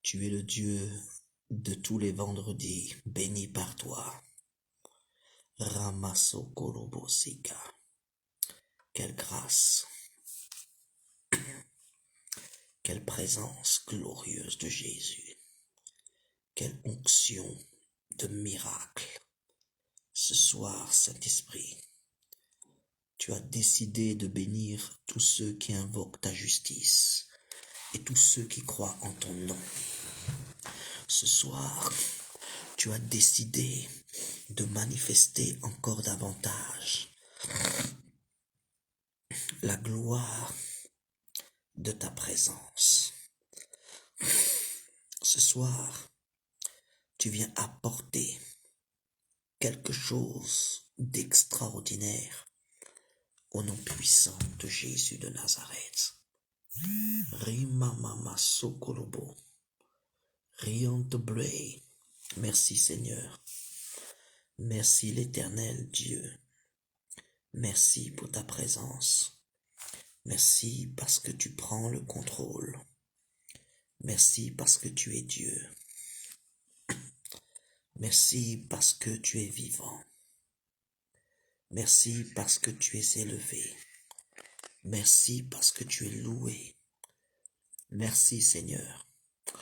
Tu es le Dieu de tous les vendredis, béni par toi. Ramasso Kolobosika. Quelle grâce, quelle présence glorieuse de Jésus, quelle onction de miracle. Ce soir, Saint-Esprit, tu as décidé de bénir tous ceux qui invoquent ta justice et tous ceux qui croient en ton nom. Ce soir, tu as décidé de manifester encore davantage la gloire de ta présence. Ce soir, tu viens apporter quelque chose d'extraordinaire au nom puissant de Jésus de Nazareth. Rimamama Sokolobo. Rianteblé. Merci Seigneur. Merci l'Éternel Dieu. Merci pour ta présence. Merci parce que tu prends le contrôle. Merci parce que tu es Dieu. Merci parce que tu es vivant. Merci parce que tu es élevé. Merci parce que tu es loué. Merci Seigneur.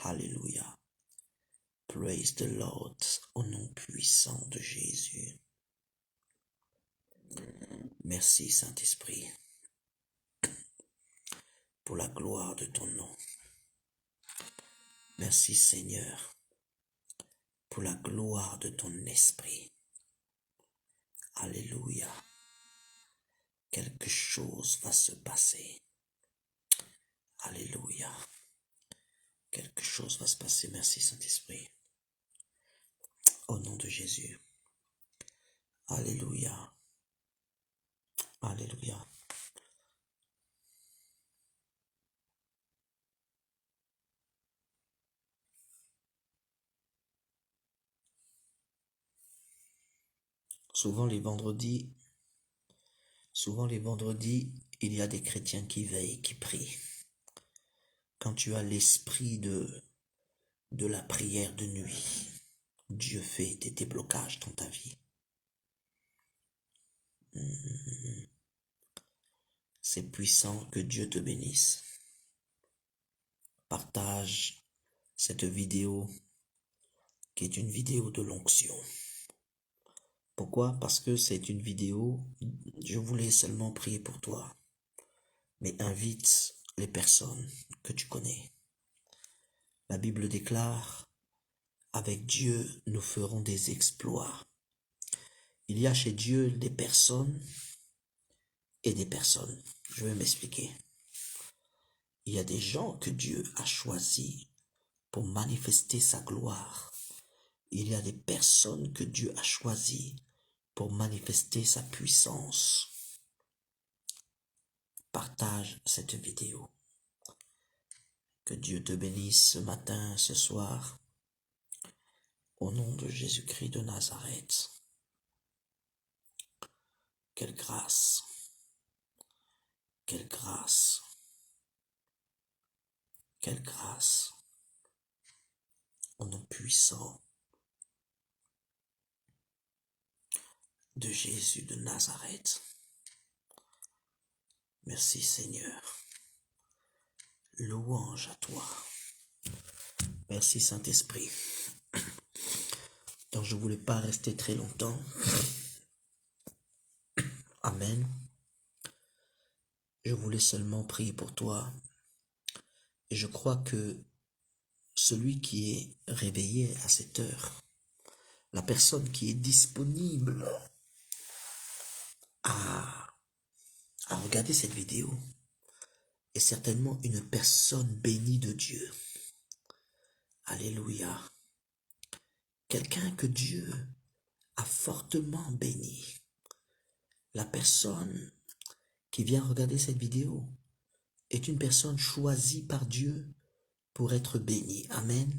Alléluia. Praise the Lord au nom puissant de Jésus. Merci Saint-Esprit pour la gloire de ton nom. Merci Seigneur pour la gloire de ton esprit. Alléluia. Quelque chose va se passer. Alléluia. Quelque chose va se passer. Merci Saint-Esprit. Au nom de Jésus. Alléluia. Alléluia. Souvent les vendredis, il y a des chrétiens qui veillent, qui prient. Quand tu as l'esprit de la prière de nuit, Dieu fait des déblocages dans ta vie. C'est puissant, que Dieu te bénisse. Partage cette vidéo qui est une vidéo de l'onction. Pourquoi? Parce que c'est une vidéo, je voulais seulement prier pour toi, mais invite les personnes que tu connais. La Bible déclare, avec Dieu, nous ferons des exploits. Il y a chez Dieu des personnes et des personnes. Je vais m'expliquer. Il y a des gens que Dieu a choisis pour manifester sa gloire. Il y a des personnes que Dieu a choisies pour manifester sa puissance. Partage cette vidéo. Que Dieu te bénisse ce matin, ce soir. Au nom de Jésus-Christ de Nazareth. Quelle grâce. Quelle grâce. Quelle grâce. Au nom puissant de Jésus de Nazareth. Merci Seigneur. Louange à toi. Merci Saint-Esprit. Donc je ne voulais pas rester très longtemps. Amen. Je voulais seulement prier pour toi. Et je crois que celui qui est réveillé à cette heure, la personne qui est disponible à regarder cette vidéo, est certainement une personne bénie de Dieu. Alléluia. Quelqu'un que Dieu a fortement béni. La personne qui vient regarder cette vidéo est une personne choisie par Dieu pour être bénie. Amen.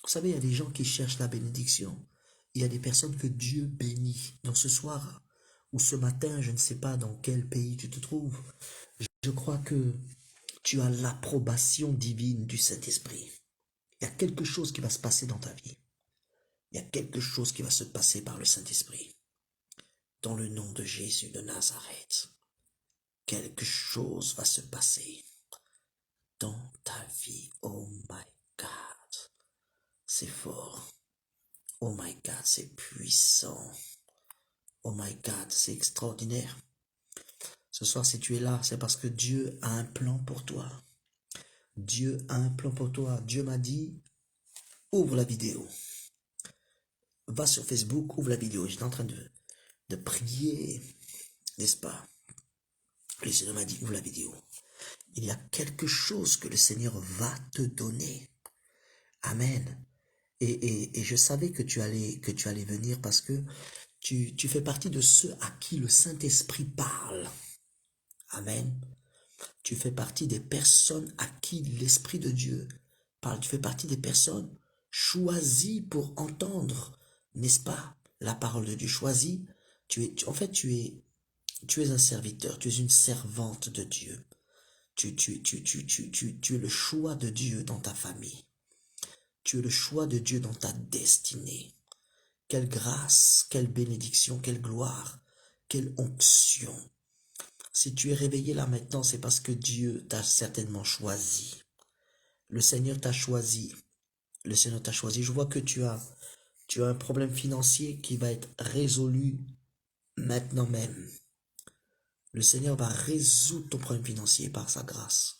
Vous savez, il y a des gens qui cherchent la bénédiction. Il y a des personnes que Dieu bénit. Donc ce soir ou ce matin, je ne sais pas dans quel pays tu te trouves, je crois que tu as l'approbation divine du Saint-Esprit. Il y a quelque chose qui va se passer dans ta vie. Il y a quelque chose qui va se passer par le Saint-Esprit. Dans le nom de Jésus de Nazareth, quelque chose va se passer dans ta vie. Oh my God, c'est fort. Oh my God, c'est puissant. Oh my God, c'est extraordinaire. Ce soir, si tu es là, c'est parce que Dieu a un plan pour toi. Dieu a un plan pour toi. Dieu m'a dit, ouvre la vidéo. Va sur Facebook, ouvre la vidéo. J'étais en train de prier, n'est-ce pas? Le Seigneur m'a dit, ouvre la vidéo. Il y a quelque chose que le Seigneur va te donner. Amen. Et je savais que tu allais venir parce que tu fais partie de ceux à qui le Saint-Esprit parle. Amen. Tu fais partie des personnes à qui l'Esprit de Dieu parle. Tu fais partie des personnes choisies pour entendre, n'est-ce pas, la parole de Dieu. Choisies. En fait, tu es un serviteur, tu es une servante de Dieu. Tu es le choix de Dieu dans ta famille. Tu es le choix de Dieu dans ta destinée. Quelle grâce, quelle bénédiction, quelle gloire, quelle onction. Si tu es réveillé là maintenant, c'est parce que Dieu t'a certainement choisi. Le Seigneur t'a choisi. Le Seigneur t'a choisi. Je vois que tu as un problème financier qui va être résolu maintenant même. Le Seigneur va résoudre ton problème financier par sa grâce.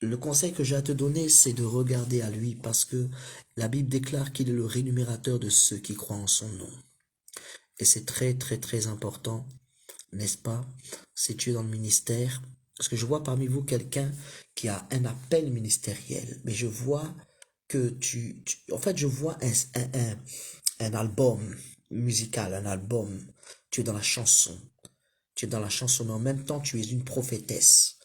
Le conseil que j'ai à te donner, c'est de regarder à lui parce que la Bible déclare qu'il est le rémunérateur de ceux qui croient en son nom. Et c'est très, très, très important, n'est-ce pas, si tu es dans le ministère. Parce que je vois parmi vous quelqu'un qui a un appel ministériel, mais je vois que en fait, je vois un album musical, un album. Tu es dans la chanson. Tu es dans la chanson, mais en même temps, tu es une prophétesse.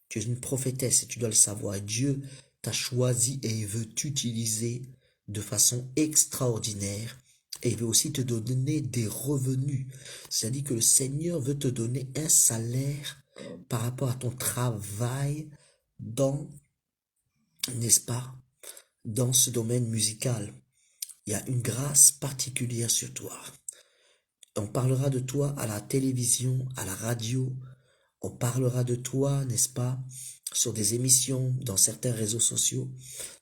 Tu es une prophétesse et tu dois le savoir. Et Dieu t'a choisi et il veut t'utiliser de façon extraordinaire. Et il veut aussi te donner des revenus. C'est-à-dire que le Seigneur veut te donner un salaire par rapport à ton travail dans, n'est-ce pas, dans ce domaine musical. Il y a une grâce particulière sur toi. On parlera de toi à la télévision, à la radio. On parlera de toi, n'est-ce pas, sur des émissions, dans certains réseaux sociaux,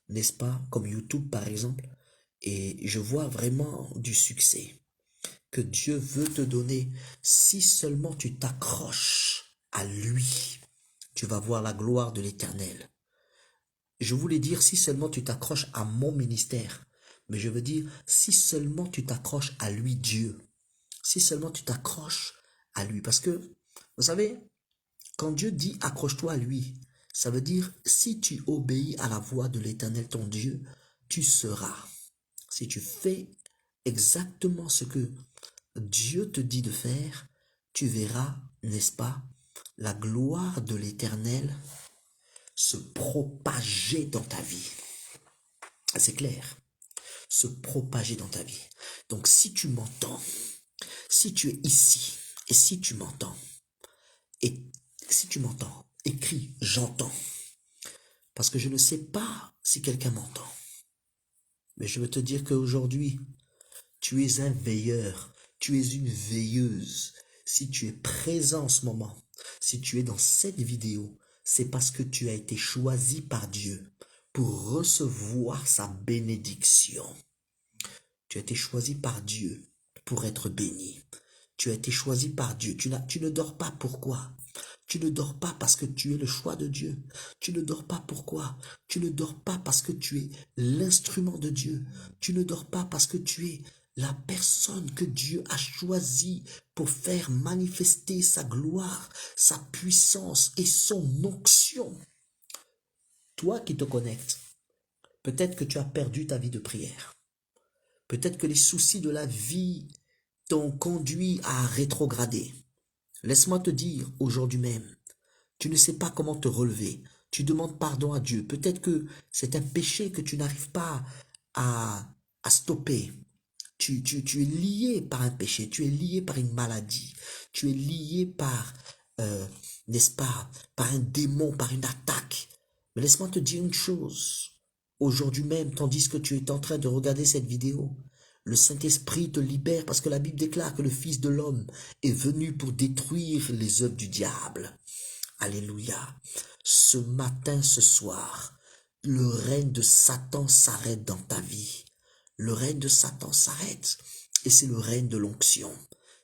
n'est-ce pas, comme YouTube par exemple. Et je vois vraiment du succès que Dieu veut te donner. Si seulement tu t'accroches à lui, tu vas voir la gloire de l'Éternel. Je voulais dire si seulement tu t'accroches à mon ministère, mais je veux dire si seulement tu t'accroches à lui, Dieu. Si seulement tu t'accroches à lui. Parce que, vous savez, quand Dieu dit accroche-toi à lui, ça veut dire si tu obéis à la voix de l'Éternel ton Dieu, tu seras. Si tu fais exactement ce que Dieu te dit de faire, tu verras, n'est-ce pas, la gloire de l'Éternel se propager dans ta vie. C'est clair. Se propager dans ta vie. Donc si tu m'entends, si tu es ici, et si tu m'entends, écris, j'entends. Parce que je ne sais pas si quelqu'un m'entend. Mais je veux te dire qu'aujourd'hui, tu es un veilleur, tu es une veilleuse. Si tu es présent en ce moment, si tu es dans cette vidéo, c'est parce que tu as été choisi par Dieu pour recevoir sa bénédiction. Tu as été choisi par Dieu pour être béni. Tu as été choisi par Dieu. Tu ne dors pas. Pourquoi? Tu ne dors pas parce que tu es le choix de Dieu. Tu ne dors pas pourquoi? Tu ne dors pas parce que tu es l'instrument de Dieu. Tu ne dors pas parce que tu es la personne que Dieu a choisie pour faire manifester sa gloire, sa puissance et son onction. Toi qui te connectes, peut-être que tu as perdu ta vie de prière. Peut-être que les soucis de la vie t'ont conduit à rétrograder. Laisse-moi te dire aujourd'hui même, tu ne sais pas comment te relever. Tu demandes pardon à Dieu. Peut-être que c'est un péché que tu n'arrives pas à stopper. Tu es lié par un péché, tu es lié par une maladie, tu es lié par, n'est-ce pas, par un démon, par une attaque. Mais laisse-moi te dire une chose. Aujourd'hui même, tandis que tu es en train de regarder cette vidéo, le Saint-Esprit te libère parce que la Bible déclare que le Fils de l'homme est venu pour détruire les œuvres du diable. Alléluia. Ce matin, ce soir, le règne de Satan s'arrête dans ta vie. Le règne de Satan s'arrête. Et c'est le règne de l'onction.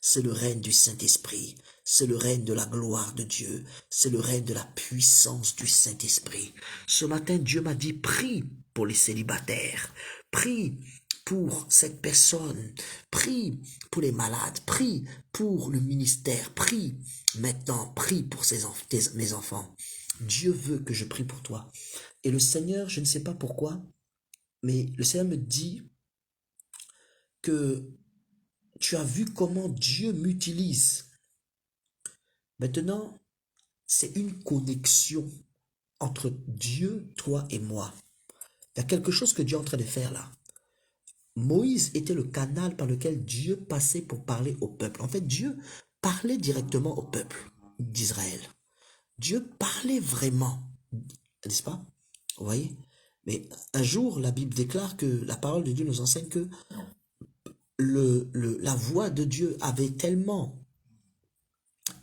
C'est le règne du Saint-Esprit. C'est le règne de la gloire de Dieu. C'est le règne de la puissance du Saint-Esprit. Ce matin, Dieu m'a dit, prie pour les célibataires. Prie pour cette personne. Prie pour les malades. Prie pour le ministère. Prie. Maintenant, prie pour mes enfants. Dieu veut que je prie pour toi. Et le Seigneur, je ne sais pas pourquoi, mais le Seigneur me dit que tu as vu comment Dieu m'utilise. Maintenant, c'est une connexion entre Dieu, toi et moi. Il y a quelque chose que Dieu est en train de faire là. Moïse était le canal par lequel Dieu passait pour parler au peuple. En fait, Dieu parlait directement au peuple d'Israël. Dieu parlait vraiment, n'est-ce pas? Vous voyez? Mais un jour, la Bible déclare que la parole de Dieu nous enseigne que la voix de Dieu avait tellement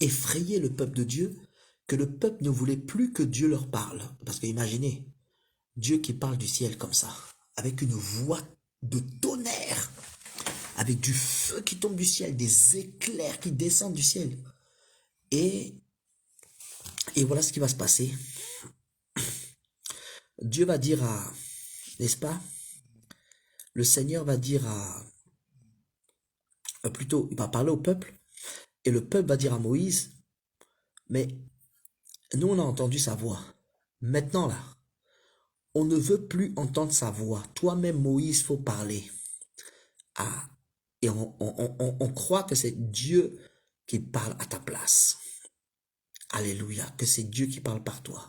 effrayé le peuple de Dieu que le peuple ne voulait plus que Dieu leur parle. Parce que imaginez, Dieu qui parle du ciel comme ça, avec une voix de tonnerre, avec du feu qui tombe du ciel, des éclairs qui descendent du ciel. Et voilà ce qui va se passer. Dieu va dire n'est-ce pas? Le Seigneur va dire plutôt, il va parler au peuple, et le peuple va dire à Moïse, mais nous on a entendu sa voix. Maintenant là, on ne veut plus entendre sa voix. Toi-même Moïse, faut parler. Et on croit que c'est Dieu qui parle à ta place. Alléluia, que c'est Dieu qui parle par toi.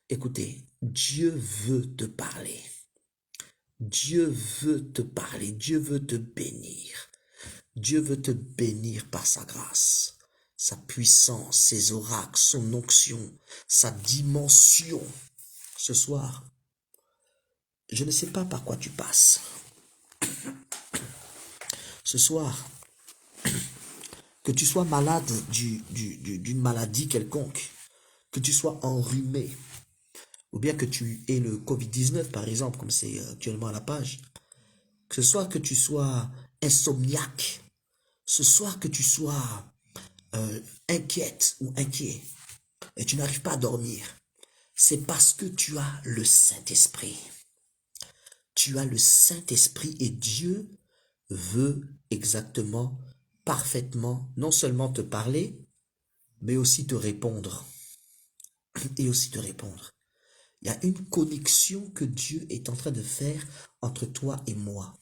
Écoutez, Dieu veut te parler. Dieu veut te parler. Dieu veut te bénir. Dieu veut te bénir par sa grâce, sa puissance, ses oracles, son onction, sa dimension. Ce soir, je ne sais pas par quoi tu passes. Ce soir, que tu sois malade d'une maladie quelconque, que tu sois enrhumé, ou bien que tu aies le Covid-19 par exemple, comme c'est actuellement à la page, que ce soit que tu sois insomniaque, ce soir que tu sois inquiète ou inquiet, et tu n'arrives pas à dormir, c'est parce que tu as le Saint-Esprit. Tu as le Saint-Esprit et Dieu veut exactement, parfaitement, non seulement te parler, mais aussi te répondre. Et aussi te répondre. Il y a une connexion que Dieu est en train de faire entre toi et moi.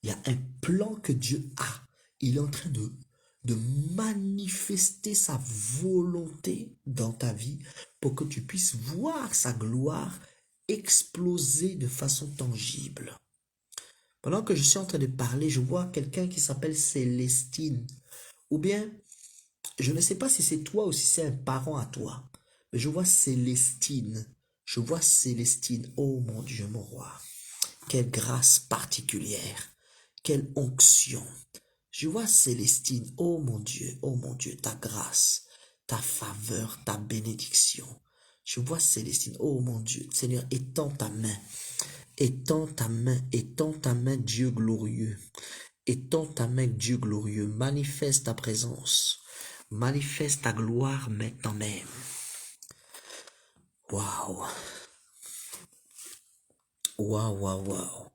Il y a un plan que Dieu a. Il est en train de manifester sa volonté dans ta vie pour que tu puisses voir sa gloire exploser de façon tangible. Pendant que je suis en train de parler, je vois quelqu'un qui s'appelle Célestine. Ou bien, je ne sais pas si c'est toi ou si c'est un parent à toi, mais je vois Célestine. Je vois Célestine. Oh mon Dieu, mon roi. Quelle grâce particulière. Quelle onction. Je vois Célestine. Oh mon Dieu, ta grâce, ta faveur, ta bénédiction. Je vois Célestine. Oh mon Dieu, Seigneur, étends ta main. Étends ta main, Dieu glorieux. Étends ta main, Dieu glorieux. Manifeste ta présence. Manifeste ta gloire maintenant même. Waouh. Waouh, waouh, waouh.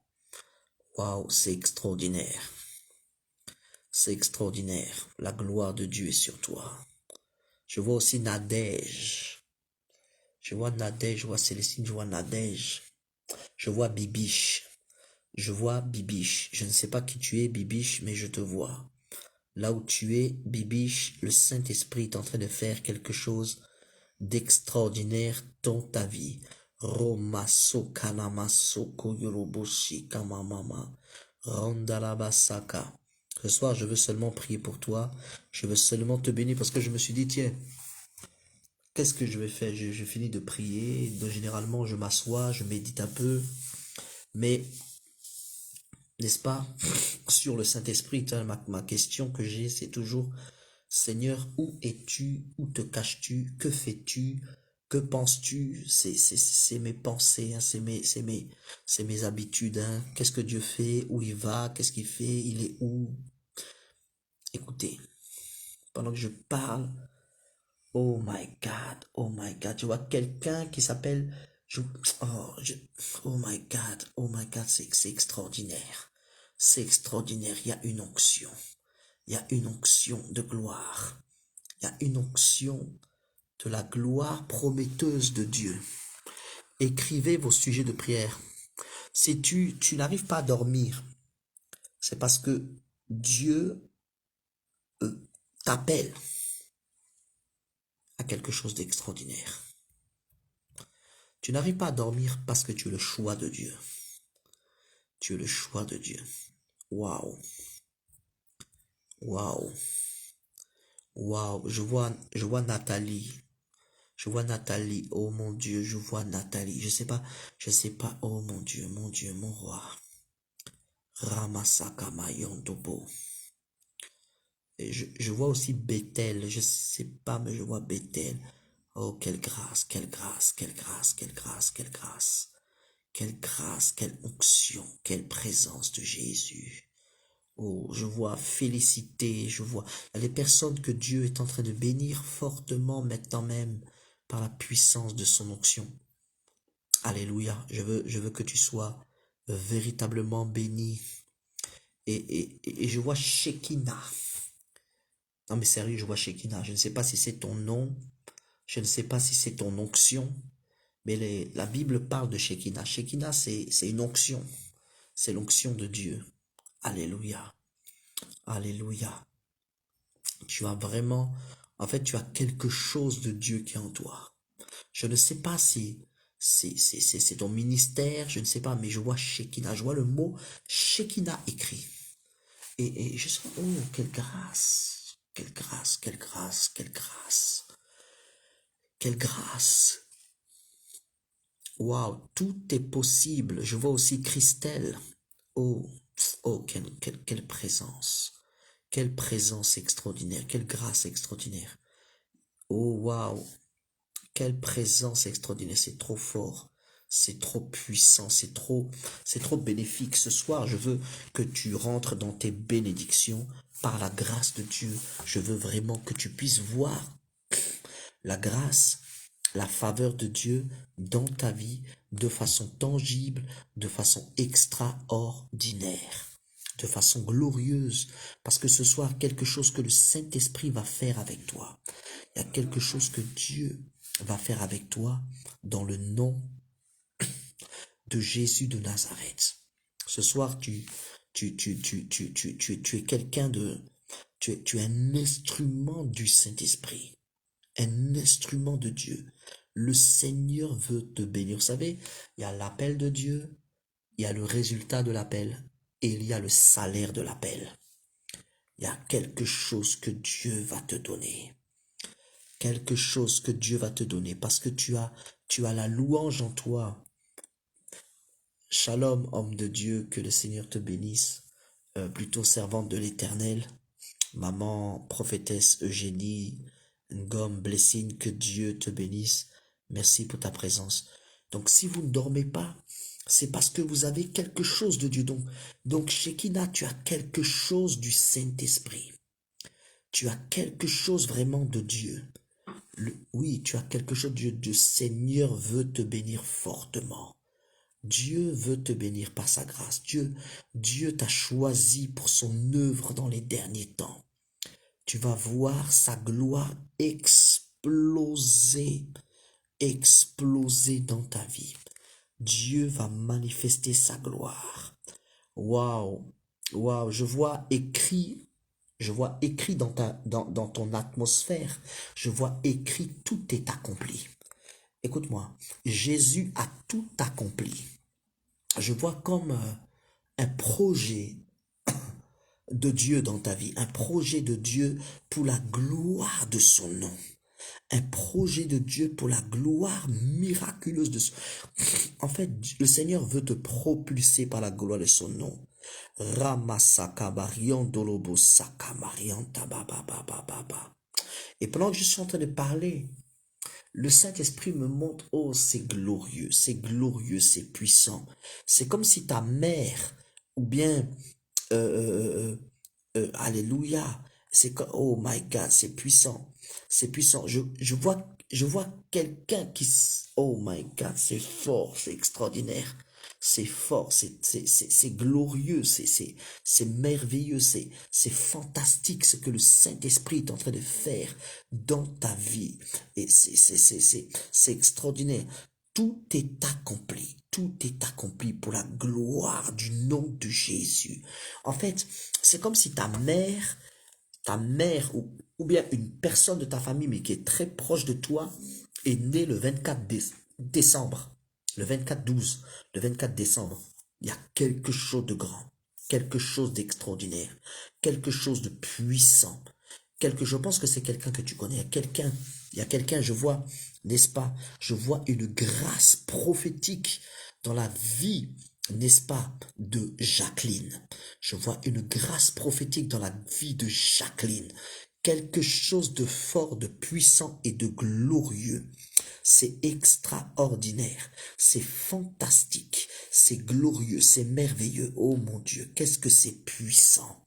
Waouh, c'est extraordinaire. C'est extraordinaire. La gloire de Dieu est sur toi. Je vois aussi Nadège. Je vois Nadège, je vois Célestine, je vois Nadège. Je vois Bibiche. Je vois Bibiche. Je ne sais pas qui tu es, Bibiche, mais je te vois. Là où tu es, Bibiche, le Saint-Esprit est en train de faire quelque chose d'extraordinaire dans ta vie. Romaso kanamaso koyoroboshi kamamama. Randalabasaka. Ce soir, je veux seulement prier pour toi. Je veux seulement te bénir parce que je me suis dit, tiens, qu'est-ce que je vais faire? Je finis de prier. Donc, généralement, je m'assois, je médite un peu. Mais, n'est-ce pas, sur le Saint-Esprit, ma question que j'ai, c'est toujours, Seigneur, où es-tu? Où te caches-tu? Que fais-tu? Que penses-tu? C'est mes pensées, hein, c'est mes habitudes. Hein. Qu'est-ce que Dieu fait? Où il va? Qu'est-ce qu'il fait? Il est où? Écoutez, pendant que je parle, oh my God, je vois quelqu'un qui s'appelle, oh, oh my God, c'est extraordinaire. C'est extraordinaire, il y a une onction. Il y a une onction de gloire. Il y a une onction de la gloire prometteuse de Dieu. Écrivez vos sujets de prière. Si tu n'arrives pas à dormir, c'est parce que Dieu t'appelle à quelque chose d'extraordinaire. Tu n'arrives pas à dormir parce que tu es le choix de Dieu. Tu es le choix de Dieu. Waouh. Waouh. Waouh. Je vois Nathalie. Je vois Nathalie. Oh mon Dieu, je vois Nathalie. Je sais pas. Oh mon Dieu, mon roi. Ramasaka Mayondobo. Et je vois aussi Bethel. Je sais pas, mais je vois Bethel. Oh, quelle grâce, quelle grâce, quelle grâce, quelle grâce, quelle grâce. Quelle grâce, quelle onction, quelle présence de Jésus. Oh, je vois félicité, je vois les personnes que Dieu est en train de bénir fortement maintenant même par la puissance de son onction. Alléluia. Je veux que tu sois véritablement béni. Et je vois Shekinah. Non mais sérieux, je vois Shekinah. Je ne sais pas si c'est ton nom, je ne sais pas si c'est ton onction, mais la Bible parle de Shekinah. Shekinah, c'est une onction. C'est l'onction de Dieu. Alléluia. Alléluia. Tu as vraiment, en fait, tu as quelque chose de Dieu qui est en toi. Je ne sais pas si c'est ton ministère, je ne sais pas, mais je vois Shekinah. Je vois le mot Shekinah écrit. Et je sens, oh, quelle grâce, quelle grâce, quelle grâce, quelle grâce, quelle grâce. Waouh, tout est possible. Je vois aussi Christelle. Oh, oh, quelle présence. Quelle présence extraordinaire, quelle grâce extraordinaire. Oh, waouh, quelle présence extraordinaire, c'est trop fort. C'est trop puissant, c'est trop bénéfique. Ce soir, je veux que tu rentres dans tes bénédictions par la grâce de Dieu. Je veux vraiment que tu puisses voir la grâce, la faveur de Dieu dans ta vie de façon tangible, de façon extraordinaire, de façon glorieuse. Parce que ce soir, quelque chose que le Saint-Esprit va faire avec toi. Il y a quelque chose que Dieu va faire avec toi dans le nom de Jésus de Nazareth. Ce soir, tu es quelqu'un de, tu es un instrument du Saint-Esprit, un instrument de Dieu. Le Seigneur veut te bénir. Vous savez, il y a l'appel de Dieu, il y a le résultat de l'appel et il y a le salaire de l'appel. Il y a quelque chose que Dieu va te donner. Quelque chose que Dieu va te donner parce que tu as la louange en toi. Shalom, homme de Dieu, que le Seigneur te bénisse. Plutôt servante de l'Éternel, maman prophétesse Eugénie, Ngom Blessing, que Dieu te bénisse. Merci pour ta présence. Donc si vous ne dormez pas, c'est parce que vous avez quelque chose de Dieu. Donc Shekinah, tu as quelque chose du Saint-Esprit. Tu as quelque chose vraiment de Dieu. Oui, tu as quelque chose de Dieu. Le Seigneur veut te bénir fortement. Dieu veut te bénir par sa grâce. Dieu t'a choisi pour son œuvre dans les derniers temps. Tu vas voir sa gloire exploser, exploser dans ta vie. Dieu va manifester sa gloire. Waouh, waouh, je vois écrit dans ton atmosphère, je vois écrit tout est accompli. Écoute-moi, Jésus a tout accompli. Je vois comme un projet de Dieu dans ta vie, un projet de Dieu pour la gloire de son nom. Un projet de Dieu pour la gloire miraculeuse de son... En fait, le Seigneur veut te propulser par la gloire de son nom. Ramasakabarion dolobo sakamarion tabababababa. Et pendant que je suis en train de parler, le Saint-Esprit me montre, oh, c'est glorieux, c'est puissant. C'est comme si ta mère, ou bien, alléluia, c'est comme, oh my God, c'est puissant. Je vois quelqu'un oh my God, c'est fort, c'est extraordinaire. C'est fort, c'est glorieux, c'est merveilleux, c'est fantastique ce que le Saint-Esprit est en train de faire dans ta vie. Et c'est extraordinaire. Tout est accompli pour la gloire du nom de Jésus. En fait, c'est comme si ta mère ou bien une personne de ta famille, mais qui est très proche de toi, est née le 24 décembre, le 24-12, le 24 décembre. Il y a quelque chose de grand, quelque chose d'extraordinaire, quelque chose de puissant. Je pense que c'est quelqu'un que tu connais. Il y a quelqu'un, je vois, n'est-ce pas? Je vois une grâce prophétique dans la vie, n'est-ce pas, de Jacqueline. Je vois une grâce prophétique dans la vie de Jacqueline. Quelque chose de fort, de puissant et de glorieux. C'est extraordinaire, c'est fantastique, c'est glorieux, c'est merveilleux. Oh mon Dieu, qu'est-ce que c'est puissant.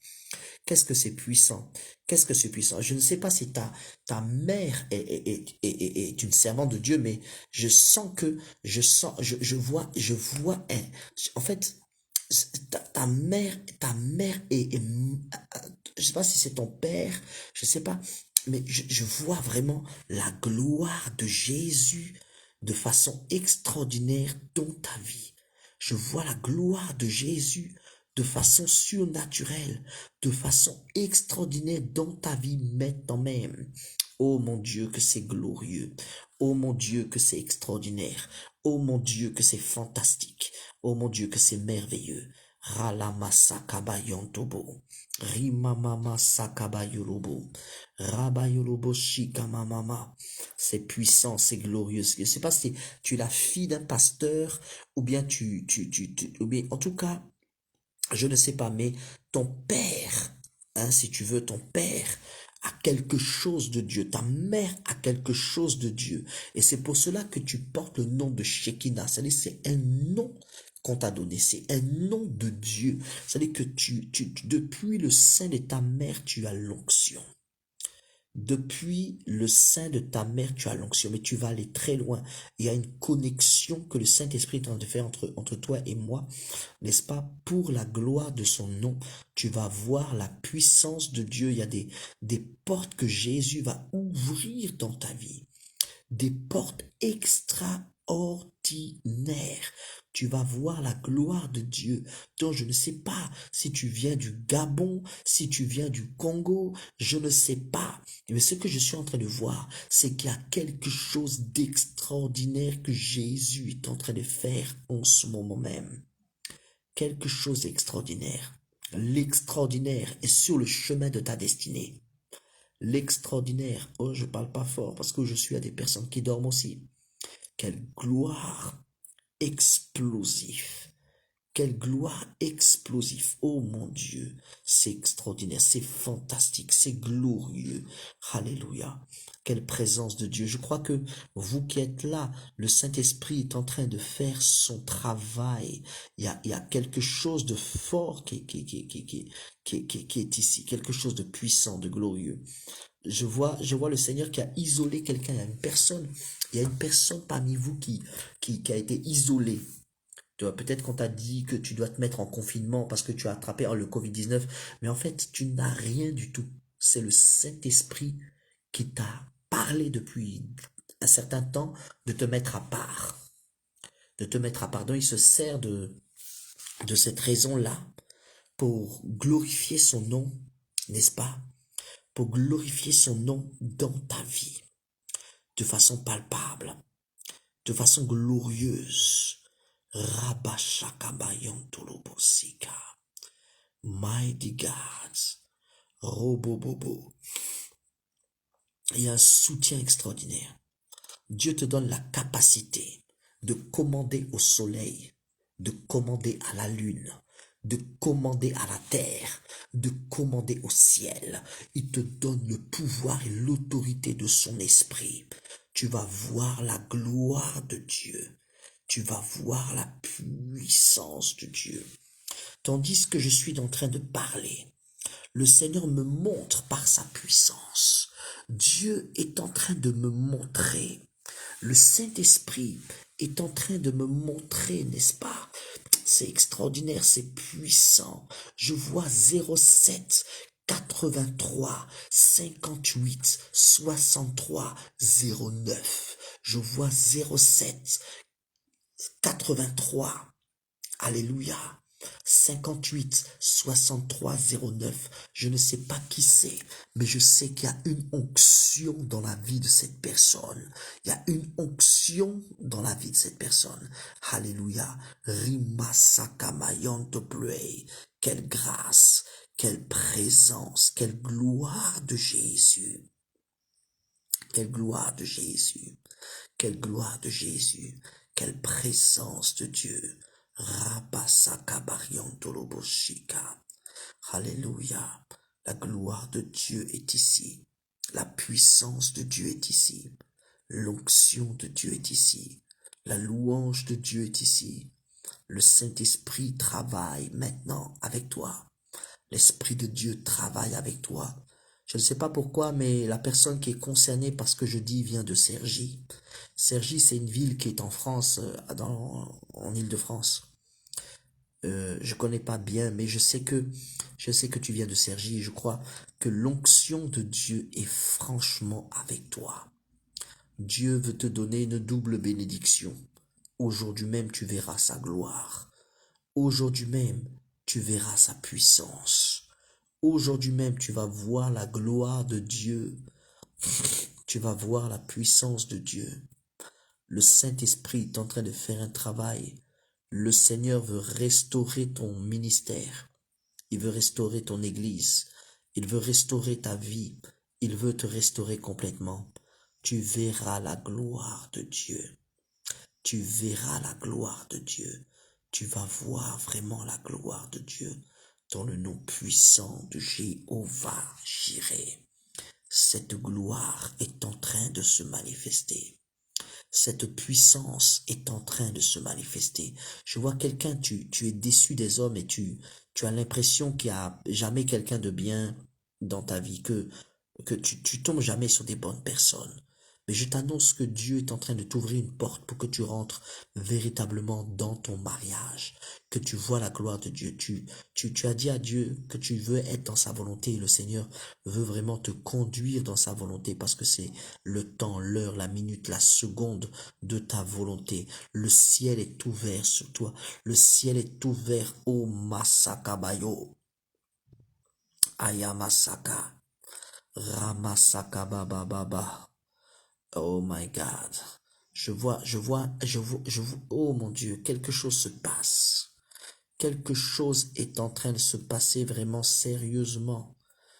Qu'est-ce que c'est puissant? Qu'est-ce que c'est puissant? Je ne sais pas si ta mère est une servante de Dieu, mais je vois en fait, ta mère je sais pas si c'est ton père, je sais pas, mais je vois vraiment la gloire de Jésus de façon extraordinaire dans ta vie. Je vois la gloire de Jésus de façon surnaturelle, de façon extraordinaire dans ta vie maintenant même. Oh mon Dieu, que c'est glorieux. Oh mon Dieu, que c'est extraordinaire. Oh mon Dieu, que c'est fantastique. Oh mon Dieu, que c'est merveilleux. Ralama sakabayontobo. Rimamama sakabayolobo. Rabayolobo shikamamama. C'est puissant, c'est glorieux. Je ne sais pas si tu es la fille d'un pasteur ou bien ou bien, en tout cas, je ne sais pas, mais ton père, hein, si tu veux, ton père a quelque chose de Dieu, ta mère a quelque chose de Dieu. Et c'est pour cela que tu portes le nom de Shekinah. C'est-à-dire, c'est un nom qu'on t'a donné, c'est un nom de Dieu. C'est-à-dire que depuis le sein de ta mère, tu as l'onction. Depuis le sein de ta mère, tu as l'onction, mais tu vas aller très loin. Il y a une connexion que le Saint-Esprit est en train de faire entre toi et moi, n'est-ce pas? Pour la gloire de son nom, tu vas voir la puissance de Dieu. Il y a des portes que Jésus va ouvrir dans ta vie. Des portes extraordinaires. Tu vas voir la gloire de Dieu. Donc je ne sais pas si tu viens du Gabon, si tu viens du Congo, je ne sais pas. Mais ce que je suis en train de voir, c'est qu'il y a quelque chose d'extraordinaire que Jésus est en train de faire en ce moment même. Quelque chose d'extraordinaire. L'extraordinaire est sur le chemin de ta destinée. L'extraordinaire, oh je parle pas fort parce que je suis à des personnes qui dorment aussi. Quelle gloire explosive. Quelle gloire explosive. Oh mon Dieu, c'est extraordinaire, c'est fantastique, c'est glorieux. Alléluia. Quelle présence de Dieu. Je crois que vous qui êtes là, le Saint-Esprit est en train de faire son travail. Il y a quelque chose de fort qui est ici, quelque chose de puissant, de glorieux. Je vois le Seigneur qui a isolé quelqu'un. Il y a une personne parmi vous qui a été isolée. Peut-être qu'on t'a dit que tu dois te mettre en confinement parce que tu as attrapé le Covid-19, mais en fait, tu n'as rien du tout. C'est le Saint-Esprit qui t'a parlé depuis un certain temps de te mettre à part. De te mettre à part. Donc, il se sert de cette raison-là pour glorifier son nom, n'est-ce pas? Pour glorifier son nom dans ta vie, de façon palpable, de façon glorieuse. Rabashakabayantolobosika. Mighty God. Robobobo. Il y a un soutien extraordinaire. Dieu te donne la capacité de commander au soleil, de commander à la lune, de commander à la terre, de commander au ciel. Il te donne le pouvoir et l'autorité de son esprit. Tu vas voir la gloire de Dieu. Tu vas voir la puissance de Dieu. Tandis que je suis en train de parler, le Seigneur me montre par sa puissance. Dieu est en train de me montrer. Le Saint-Esprit est en train de me montrer, n'est-ce pas? C'est extraordinaire, c'est puissant. Je vois 07 83 58 63 09. Je vois 07 83. Alléluia. 58 63 09. Je ne sais pas qui c'est, mais je sais qu'il y a une onction dans la vie de cette personne. Il y a une onction dans la vie de cette personne. Alléluia. Rimasakamayanto play. Quelle grâce, quelle présence, quelle gloire de Jésus. Quelle gloire de Jésus. Quelle gloire de Jésus. Quelle présence de Dieu. Rabasakabariantoloboshika. Alléluia. La gloire de Dieu est ici. La puissance de Dieu est ici. L'onction de Dieu est ici. La louange de Dieu est ici. Le Saint-Esprit travaille maintenant avec toi. L'Esprit de Dieu travaille avec toi. Je ne sais pas pourquoi, mais la personne qui est concernée par ce que je dis vient de Cergy. Cergy, c'est une ville qui est en France, en Île-de-France. Je connais pas bien, mais je sais que tu viens de Cergy et je crois que l'onction de Dieu est franchement avec toi. Dieu veut te donner une double bénédiction. Aujourd'hui même, tu verras sa gloire. Aujourd'hui même, tu verras sa puissance. Aujourd'hui même, tu vas voir la gloire de Dieu. Tu vas voir la puissance de Dieu. Le Saint-Esprit est en train de faire un travail. Le Seigneur veut restaurer ton ministère. Il veut restaurer ton église. Il veut restaurer ta vie. Il veut te restaurer complètement. Tu verras la gloire de Dieu. Tu verras la gloire de Dieu. Tu vas voir vraiment la gloire de Dieu dans le nom puissant de Jéhovah Jireh. Cette gloire est en train de se manifester. Cette puissance est en train de se manifester. Je vois quelqu'un, tu es déçu des hommes et tu as l'impression qu'il n'y a jamais quelqu'un de bien dans ta vie, que tu tombes jamais sur des bonnes personnes. Mais je t'annonce que Dieu est en train de t'ouvrir une porte pour que tu rentres véritablement dans ton mariage, que tu vois la gloire de Dieu. Tu as dit à Dieu que tu veux être dans sa volonté et le Seigneur veut vraiment te conduire dans sa volonté parce que c'est le temps, l'heure, la minute, la seconde de ta volonté. Le ciel est ouvert sur toi. Le ciel est ouvert, oh Masakabayo. Ayamasaka. Ramasaka baba baba. Oh my God. Oh mon Dieu, quelque chose se passe. Quelque chose est en train de se passer vraiment sérieusement.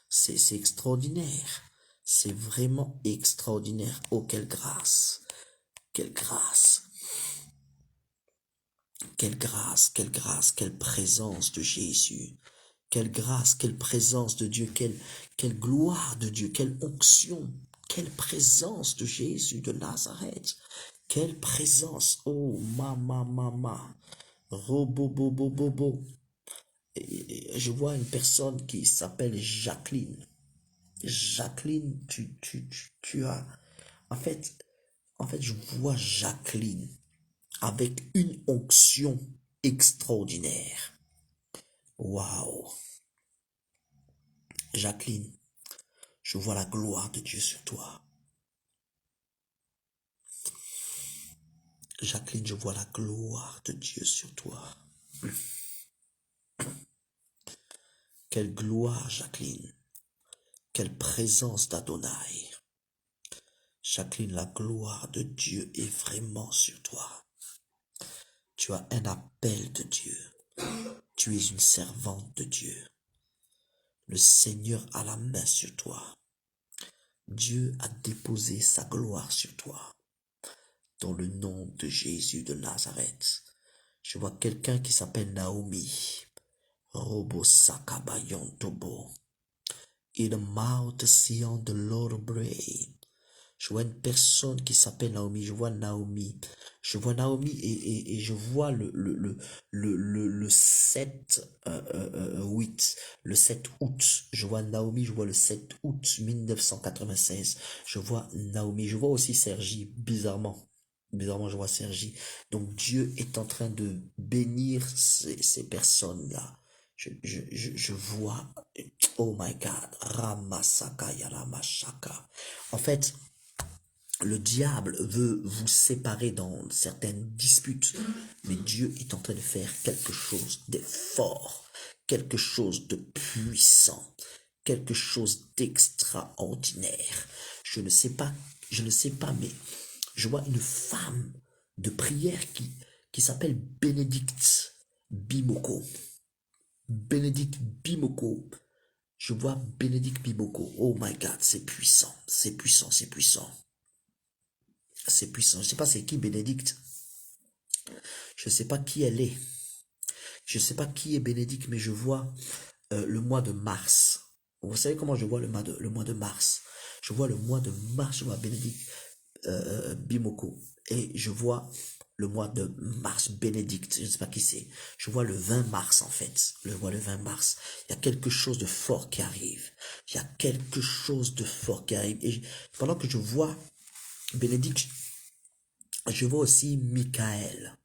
C'est extraordinaire. C'est vraiment extraordinaire. Oh, quelle grâce. Quelle grâce. Quelle grâce, quelle grâce, quelle présence de Jésus. Quelle grâce, quelle présence de Dieu, quelle gloire de Dieu, quelle onction, quelle présence de Jésus de Nazareth. Quelle présence, oh, mama, robobobobobo. Et je vois une personne qui s'appelle Jacqueline. Jacqueline, tu as, en fait, je vois Jacqueline avec une onction extraordinaire. Waouh. Jacqueline, je vois la gloire de Dieu sur toi. Jacqueline, je vois la gloire de Dieu sur toi. Quelle gloire, Jacqueline. Quelle présence d'Adonai. Jacqueline, la gloire de Dieu est vraiment sur toi. Tu as un appel de Dieu. Tu es une servante de Dieu. Le Seigneur a la main sur toi. Dieu a déposé sa gloire sur toi. Dans le nom de Jésus de Nazareth. Je vois quelqu'un qui s'appelle Naomi. Robo Sakabayon Tobo. In the mouth Sion the Lord brain. Je vois une personne qui s'appelle Naomi. Je vois Naomi. Je vois Naomi et je vois le 7 8, le 7 août. Je vois Naomi, je vois le 7 août 1996. Je vois Naomi. Je vois aussi Sergi, bizarrement. Bizarrement, je vois Sergi. Donc Dieu est en train de bénir ces personnes-là. Je vois, oh my God, Ramasaka Yaramashaka. En fait, le diable veut vous séparer dans certaines disputes, mais Dieu est en train de faire quelque chose de fort, quelque chose de puissant, quelque chose d'extraordinaire. Je ne sais pas, mais je vois une femme de prière qui s'appelle Bénédicte Bimoko. Bénédicte Bimoko. Je vois Bénédicte Bimoko. Oh my God, c'est puissant, c'est puissant, c'est puissant. C'est puissant. Je ne sais pas c'est qui Bénédicte. Je ne sais pas qui elle est. Je ne sais pas qui est Bénédicte, mais je vois le mois de mars. Vous savez comment je vois le mois de mars? Je vois le mois de mars, je vois Bénédicte Bimoko. Et je vois le mois de mars, Bénédicte, je ne sais pas qui c'est. Je vois le 20 mars en fait. Je vois le 20 mars. Il y a quelque chose de fort qui arrive. Il y a quelque chose de fort qui arrive. Et pendant que je vois Bénédicte, je vois aussi Michael.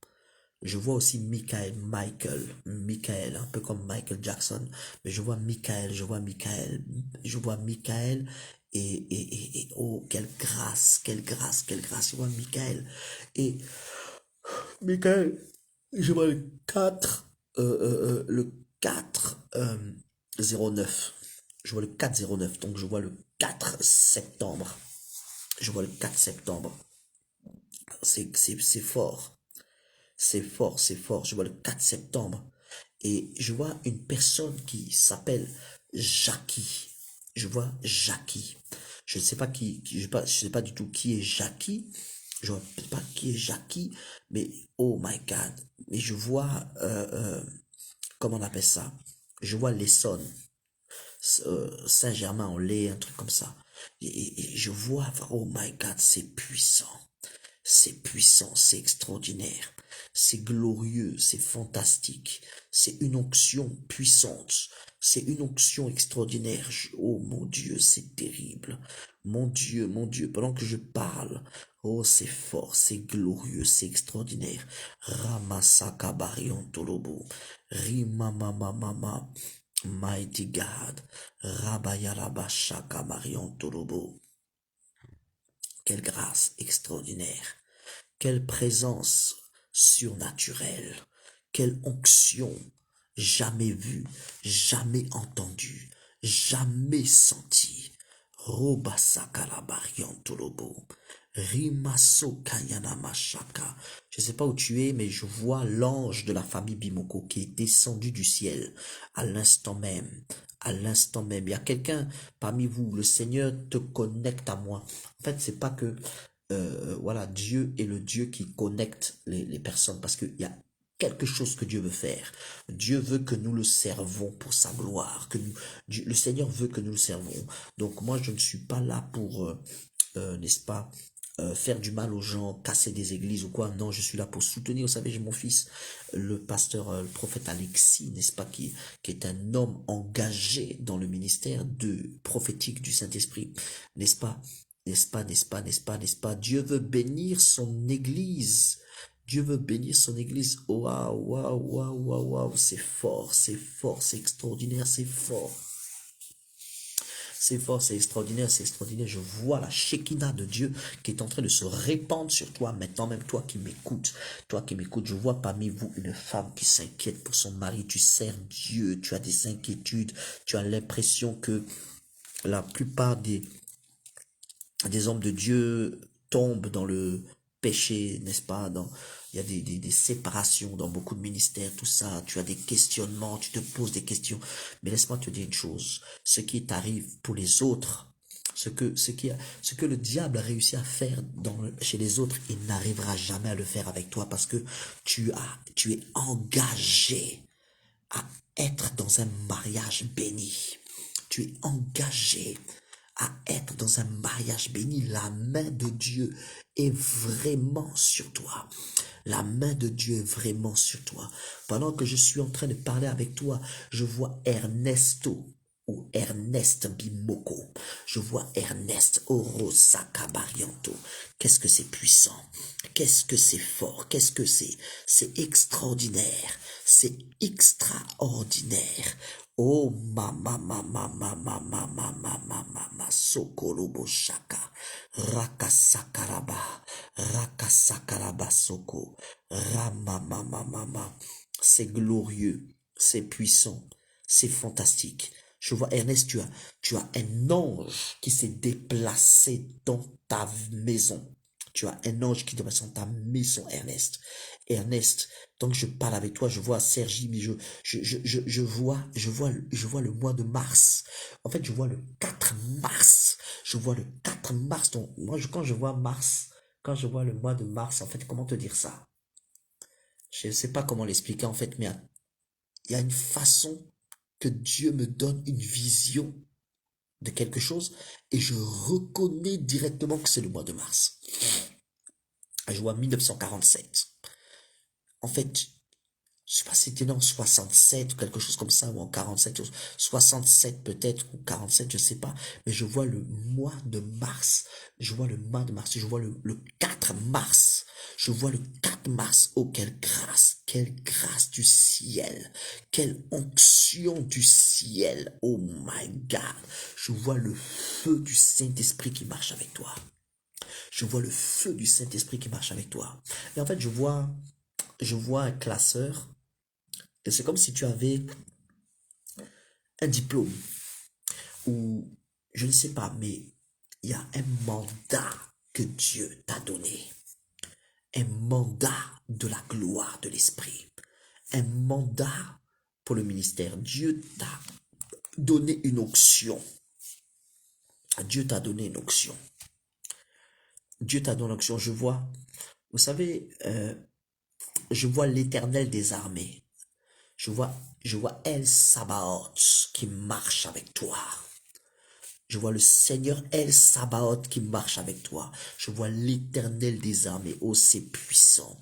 Je vois aussi Michael, un peu comme Michael Jackson. Mais je vois Michael, je vois Michael oh, quelle grâce, quelle grâce, quelle grâce. Je vois Michael. Et Michael, je vois le 4 09. Je vois le 409, donc je vois le 4 septembre. Je vois le 4 septembre. C'est fort. C'est fort, c'est fort. Je vois le 4 septembre. Et je vois une personne qui s'appelle Jackie. Je vois Jackie. Je ne sais pas je sais pas du tout qui est Jackie. Je ne sais pas qui est Jackie. Mais oh my God. Mais je vois, comment on appelle ça? Je vois l'Essonne. Saint-Germain-en-Laye, un truc comme ça. Et je vois, oh my God, c'est puissant. C'est puissant, c'est extraordinaire, c'est glorieux, c'est fantastique, c'est une onction puissante, c'est une onction extraordinaire. Oh mon Dieu, c'est terrible. Mon Dieu, pendant que je parle, oh c'est fort, c'est glorieux, c'est extraordinaire. Ramasaka Barion Tolobo, Rimamamamama, Mighty God, Rabayalabashaka Marion Tolobo. Quelle grâce extraordinaire. Quelle présence surnaturelle. Quelle onction jamais vue, jamais entendue, jamais sentie. Robasakalabariantolobo. Rimaso Kayana Mashaka. Je ne sais pas où tu es, mais je vois l'ange de la famille Bimoko qui est descendu du ciel à l'instant même. À l'instant même. Il y a quelqu'un parmi vous, le Seigneur te connecte à moi. En fait, c'est pas que voilà, Dieu est le Dieu qui connecte les personnes parce qu'il y a quelque chose que Dieu veut faire. Dieu veut que nous le servons pour sa gloire, le Seigneur veut que nous le servons. Donc moi, je ne suis pas là pour, n'est-ce pas, faire du mal aux gens, casser des églises ou quoi. Non, je suis là pour soutenir. Vous savez, j'ai mon fils, le pasteur, le prophète Alexis, n'est-ce pas, qui est un homme engagé dans le ministère prophétique du Saint-Esprit, n'est-ce pas? N'est-ce pas, n'est-ce pas, n'est-ce pas, n'est-ce pas? Dieu veut bénir son église. Dieu veut bénir son église. Waouh, waouh, waouh, waouh, waouh. C'est fort, c'est extraordinaire, c'est fort. C'est fort, c'est extraordinaire, c'est extraordinaire. Je vois la Shekinah de Dieu qui est en train de se répandre sur toi maintenant, même toi qui m'écoutes. Toi qui m'écoutes, je vois parmi vous une femme qui s'inquiète pour son mari. Tu sers Dieu, tu as des inquiétudes, tu as l'impression que la plupart des hommes de Dieu tombent dans le péché, n'est-ce pas? Il y a des séparations dans beaucoup de ministères, tout ça. Tu as des questionnements, tu te poses des questions. Mais laisse-moi te dire une chose. Ce qui t'arrive pour les autres Ce que le diable a réussi à faire chez les autres, il n'arrivera jamais à le faire avec toi parce que tu es engagé à être dans un mariage béni. Tu es engagé à être dans un mariage béni. La main de Dieu est vraiment sur toi. La main de Dieu est vraiment sur toi. Pendant que je suis en train de parler avec toi, je vois Ernesto ou Ernest Bimoko. Je vois Ernest Orosaka Barianto. Qu'est-ce que c'est puissant? Qu'est-ce que c'est fort? Qu'est-ce que c'est? C'est extraordinaire. C'est extraordinaire. Oh mama mama mama mama mama mama sokolobo shaka rakasakaraba rakasakaraba soko rama mama mama. C'est glorieux, c'est puissant, c'est fantastique. Je vois Ernest, tu as un ange qui s'est déplacé dans ta maison. Tu as un ange qui est déplacé dans ta maison, Ernest. Ernest, tant que je parle avec toi, je vois Sergi, mais je vois le mois de mars. En fait, je vois le 4 mars. Je vois le 4 mars. Donc, moi, quand je vois mars, quand je vois le mois de mars, en fait, comment te dire ça? Je ne sais pas comment l'expliquer, en fait, mais il y a une façon que Dieu me donne une vision de quelque chose et je reconnais directement que c'est le mois de mars. Je vois 1947. En fait, je sais pas si c'était en 67 ou quelque chose comme ça, ou en 47, ou 67 peut-être, ou 47, je sais pas, mais je vois le mois de mars, je vois le mois de mars, je vois le 4 mars, je vois le 4 mars, oh quelle grâce du ciel, quelle onction du ciel, oh my God, je vois le feu du Saint-Esprit qui marche avec toi, je vois le feu du Saint-Esprit qui marche avec toi, et en fait je vois un classeur. Et c'est comme si tu avais un diplôme ou je ne sais pas, mais il y a un mandat que Dieu t'a donné. Un mandat de la gloire de l'Esprit. Un mandat pour le ministère. Dieu t'a donné une onction. Dieu t'a donné une onction. Dieu t'a donné une onction. Je vois, vous savez, je vois l'Éternel des armées. Je vois El Sabaoth qui marche avec toi. Je vois le Seigneur El Sabaoth qui marche avec toi. Je vois l'Éternel des armées. Oh, c'est puissant.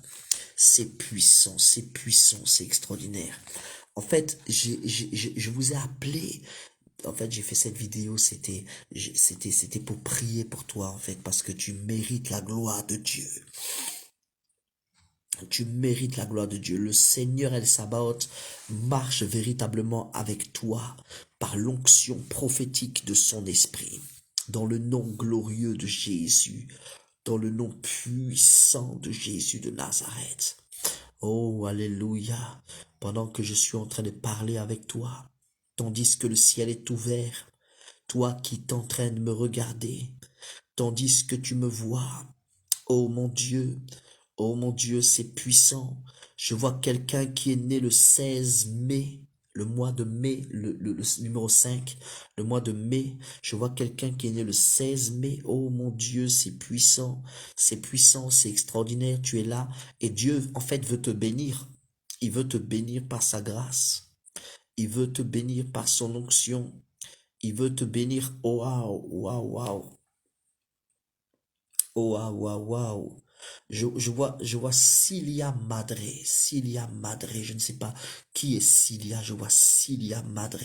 C'est puissant, c'est puissant, c'est extraordinaire. En fait, je vous ai appelé. En fait, j'ai fait cette vidéo, c'était pour prier pour toi, en fait, parce que tu mérites la gloire de Dieu. Tu mérites la gloire de Dieu. Le Seigneur El Sabaoth marche véritablement avec toi par l'onction prophétique de son esprit. Dans le nom glorieux de Jésus, dans le nom puissant de Jésus de Nazareth. Oh, alléluia. Pendant que je suis en train de parler avec toi, tandis que le ciel est ouvert, toi qui es en train de me regarder, tandis que tu me vois, oh mon Dieu, c'est puissant. Je vois quelqu'un qui est né le 16 mai, le mois de mai, le numéro 5, le mois de mai. Je vois quelqu'un qui est né le 16 mai. Oh mon Dieu, c'est puissant, c'est extraordinaire. Tu es là et Dieu, en fait, veut te bénir. Il veut te bénir par sa grâce. Il veut te bénir par son onction. Il veut te bénir. Oh, waouh, waouh, waouh. Oh, waouh, waouh, waouh. Je vois Cilia Madre, je ne sais pas qui est Cilia, je vois Cilia Madre,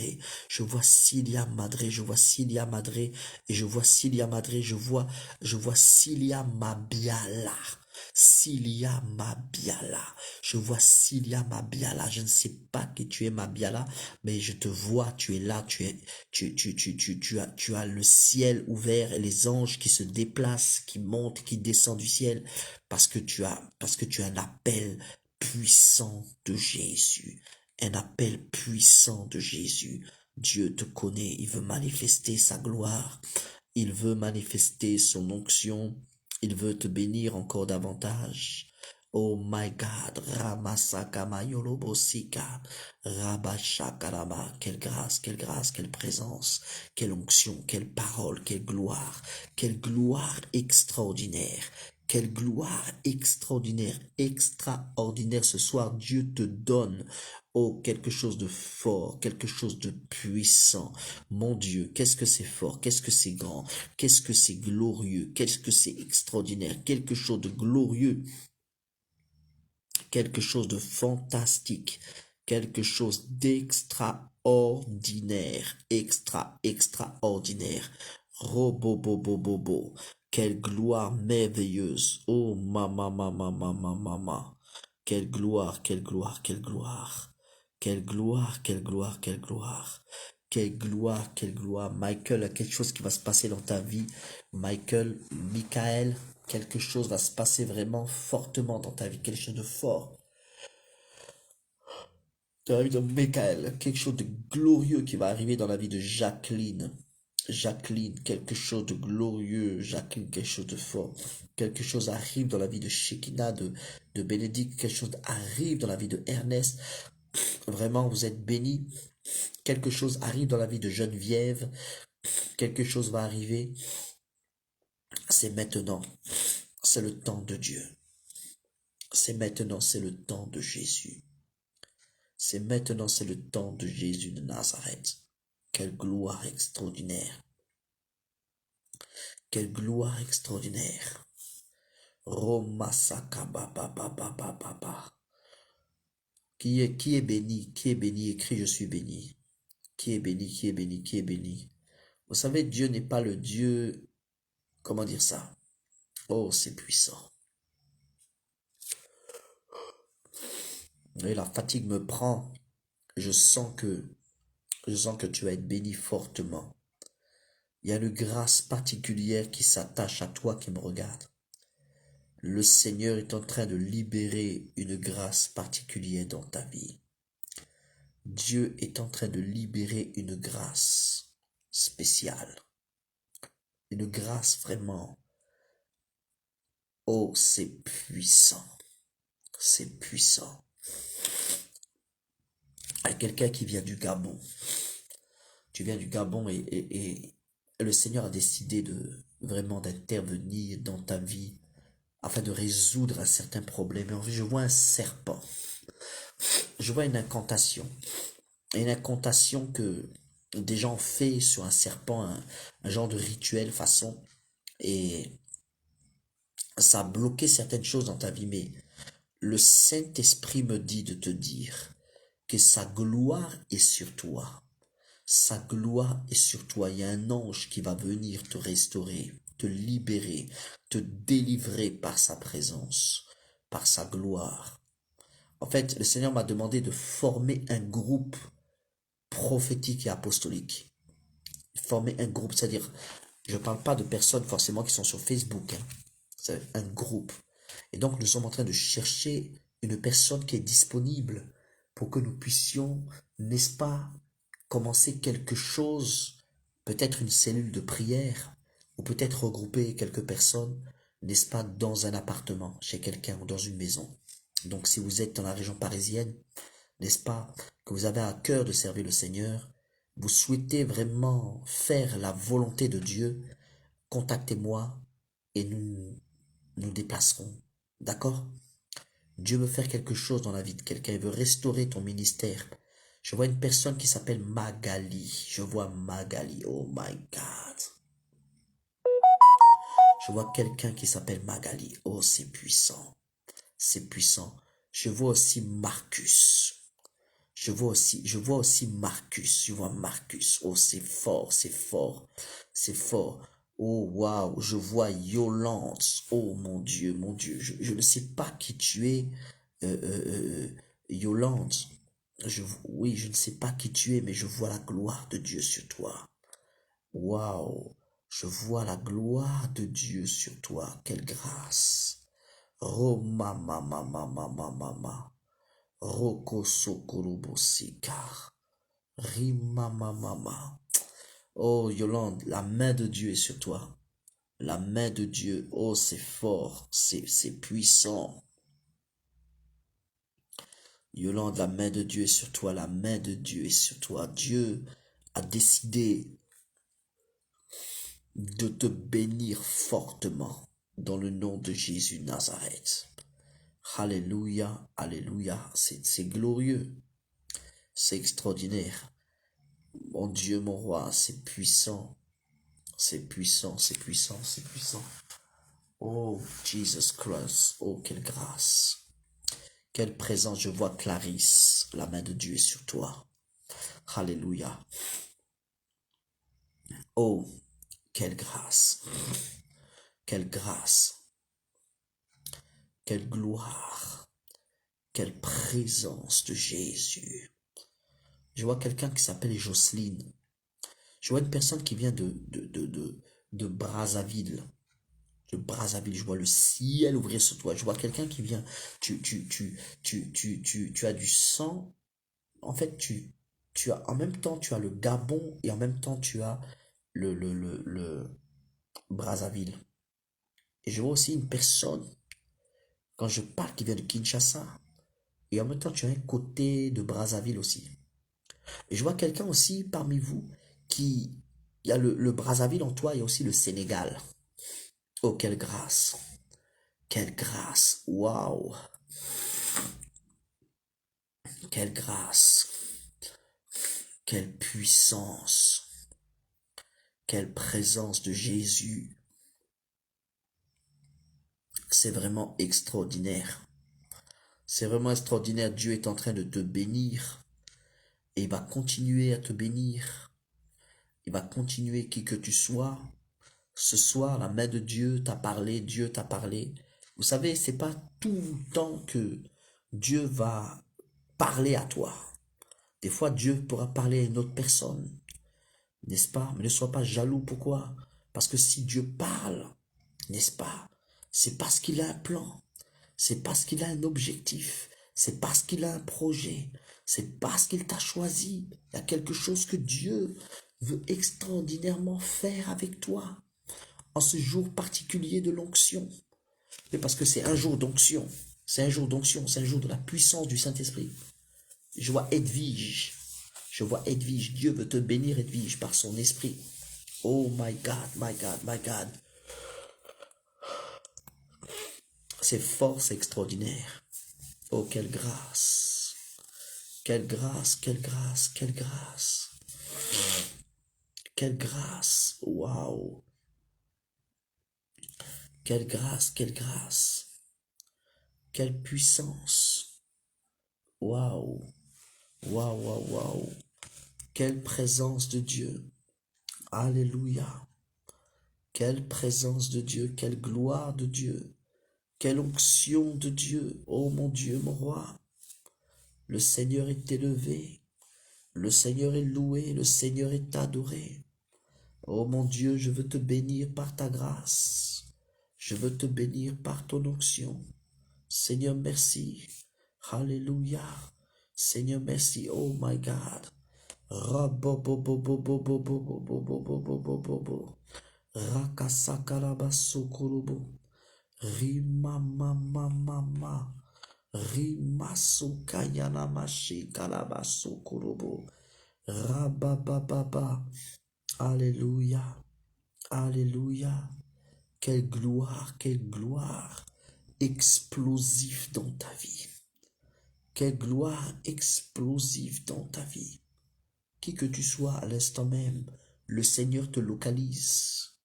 je vois Cilia Madre, je vois Cilia Madre, et je vois Cilia Madre, je vois Cilia Mabiala, Cilia Mabiala, je vois Cilia Mabiala, je ne sais pas qui tu es Mabiala, mais je te vois, tu es là, tu as le ciel ouvert et les anges qui se déplacent, qui montent, qui descendent du ciel, parce que tu as un appel puissant de Jésus, un appel puissant de Jésus. Dieu te connaît, il veut manifester sa gloire, il veut manifester son onction, il veut te bénir encore davantage. Oh my God, Ramasakama Yolobosika, Rabashakarama, quelle grâce, quelle présence, quelle onction, quelle parole, quelle gloire extraordinaire, quelle gloire extraordinaire, extraordinaire. Ce soir, Dieu te donne, oh, quelque chose de fort, quelque chose de puissant. Mon Dieu, qu'est-ce que c'est fort, qu'est-ce que c'est grand, qu'est-ce que c'est glorieux, qu'est-ce que c'est extraordinaire, quelque chose de glorieux, quelque chose de fantastique, quelque chose d'extraordinaire, extraordinaire. Robobobobobo, quelle gloire merveilleuse. Oh, mama. Quelle gloire, quelle gloire, quelle gloire. Quelle gloire, quelle gloire, quelle gloire. Quelle gloire, quelle gloire. Michael, il y a quelque chose qui va se passer dans ta vie. Michael, quelque chose va se passer vraiment fortement dans ta vie. Quelque chose de fort. Dans la vie de Michael, quelque chose de glorieux qui va arriver dans la vie de Jacqueline. Jacqueline, quelque chose de glorieux. Jacqueline, quelque chose de fort. Quelque chose arrive dans la vie de Shekinah, de Bénédicte. Quelque chose arrive dans la vie de Ernest. Vraiment, vous êtes bénis. Quelque chose arrive dans la vie de Geneviève. Quelque chose va arriver. C'est maintenant. C'est le temps de Dieu. C'est maintenant, c'est le temps de Jésus. C'est maintenant, c'est le temps de Jésus de Nazareth. Quelle gloire extraordinaire. Quelle gloire extraordinaire. Roma Sakababababababa. Qui est béni, écrit je suis béni. Qui est béni, qui est béni, qui est béni. Vous savez, Dieu n'est pas le Dieu, comment dire ça? Oh, c'est puissant. Et la fatigue me prend. Je sens que tu vas être béni fortement. Il y a une grâce particulière qui s'attache à toi qui me regarde. Le Seigneur est en train de libérer une grâce particulière dans ta vie. Dieu est en train de libérer une grâce spéciale. Une grâce vraiment. Oh, c'est puissant. C'est puissant. Il y a quelqu'un qui vient du Gabon. Tu viens du Gabon et le Seigneur a décidé de vraiment d'intervenir dans ta vie afin de résoudre un certain problème. Et en fait, je vois un serpent. Je vois une incantation. Une incantation que des gens ont fait sur un serpent, un genre de rituel façon. Et ça a bloqué certaines choses dans ta vie. Mais le Saint-Esprit me dit de te dire que sa gloire est sur toi. Sa gloire est sur toi. Il y a un ange qui va venir te restaurer, te libérer, te délivrer par sa présence, par sa gloire. En fait, le Seigneur m'a demandé de former un groupe prophétique et apostolique. Former un groupe, c'est-à-dire, je ne parle pas de personnes forcément qui sont sur Facebook, hein. C'est un groupe. Et donc, nous sommes en train de chercher une personne qui est disponible pour que nous puissions, n'est-ce pas, commencer quelque chose, peut-être une cellule de prière, ou peut-être regrouper quelques personnes, n'est-ce pas, dans un appartement, chez quelqu'un ou dans une maison. Donc, si vous êtes dans la région parisienne, n'est-ce pas, que vous avez à cœur de servir le Seigneur, vous souhaitez vraiment faire la volonté de Dieu, contactez-moi et nous nous déplacerons. D'accord? Dieu veut faire quelque chose dans la vie de quelqu'un, il veut restaurer ton ministère. Je vois une personne qui s'appelle Magali. Je vois Magali. Oh my God. Je vois quelqu'un qui s'appelle Magali. Oh, c'est puissant. C'est puissant. Je vois aussi Marcus. Je vois aussi Marcus. Je vois Marcus. Oh, c'est fort, c'est fort. C'est fort. Oh, waouh. Je vois Yolande. Oh, mon Dieu, mon Dieu. Je ne sais pas qui tu es, Yolande. Oui, je ne sais pas qui tu es, mais je vois la gloire de Dieu sur toi. Waouh. Je vois la gloire de Dieu sur toi. Quelle grâce. Oh, mama. Roko Sokorobosika. Rima mama. Oh Yolande, la main de Dieu est sur toi. La main de Dieu, oh c'est fort, c'est puissant. Yolande, la main de Dieu est sur toi, la main de Dieu est sur toi. Dieu a décidé de te bénir fortement dans le nom de Jésus Nazareth. Alléluia, alléluia, c'est glorieux, c'est extraordinaire. Mon Dieu, mon roi, c'est puissant, c'est puissant, c'est puissant, c'est puissant. Oh, Jesus Christ, oh, quelle grâce. Quelle présence, je vois Clarisse, la main de Dieu est sur toi. Alléluia. Oh, quelle grâce, quelle grâce, quelle gloire, quelle présence de Jésus. Je vois quelqu'un qui s'appelle Jocelyne. Je vois une personne qui vient de Brazzaville. De Brazzaville, je vois le ciel ouvrir sur toi. Je vois quelqu'un qui vient. Tu as du sang. En fait, tu as, en même temps, tu as le Gabon et en même temps, tu as le Brazzaville. Et je vois aussi une personne, quand je parle, qui vient de Kinshasa. Et en même temps, tu as un côté de Brazzaville aussi. Et je vois quelqu'un aussi parmi vous qui, il y a le Brazzaville en toi, il y a aussi le Sénégal. Oh, quelle grâce. Quelle grâce. Waouh. Quelle grâce. Quelle puissance. Quelle présence de Jésus. C'est vraiment extraordinaire. C'est vraiment extraordinaire. Dieu est en train de te bénir. Et il va continuer à te bénir. Il va continuer qui que tu sois. Ce soir, la main de Dieu t'a parlé. Dieu t'a parlé. Vous savez, c'est pas tout le temps que Dieu va parler à toi. Des fois, Dieu pourra parler à une autre personne. N'est-ce pas? Mais ne sois pas jaloux. Pourquoi? Parce que si Dieu parle, n'est-ce pas? C'est parce qu'il a un plan. C'est parce qu'il a un objectif. C'est parce qu'il a un projet. C'est parce qu'il t'a choisi. Il y a quelque chose que Dieu veut extraordinairement faire avec toi en ce jour particulier de l'onction. Mais parce que c'est un jour d'onction. C'est un jour d'onction. C'est un jour de la puissance du Saint-Esprit. Je vois Edwige. Je vois Edwige. Dieu veut te bénir, Edwige, par son esprit. Oh my God, my God, my God. C'est fort, c'est extraordinaire. Oh, quelle grâce. Quelle grâce, quelle grâce, quelle grâce. Quelle grâce. Waouh. Quelle grâce, quelle grâce. Quelle puissance. Waouh. Waouh, waouh, waouh. Quelle présence de Dieu. Alléluia. Quelle présence de Dieu, quelle gloire de Dieu, quelle onction de Dieu. Oh mon Dieu, mon roi. Le Seigneur est élevé, le Seigneur est loué, le Seigneur est adoré. Oh mon Dieu, je veux te bénir par ta grâce. Je veux te bénir par ton onction. Seigneur, merci. Alléluia. Seigneur, merci. Oh my God. Rakasakarabasokurubu. Rimamamamama. Rimasukayanamashe kalabasokurubu. Rabababa. Alléluia. Alléluia. Quelle gloire explosive dans ta vie. Quelle gloire explosive dans ta vie. Qui que tu sois à l'instant même, le Seigneur te localise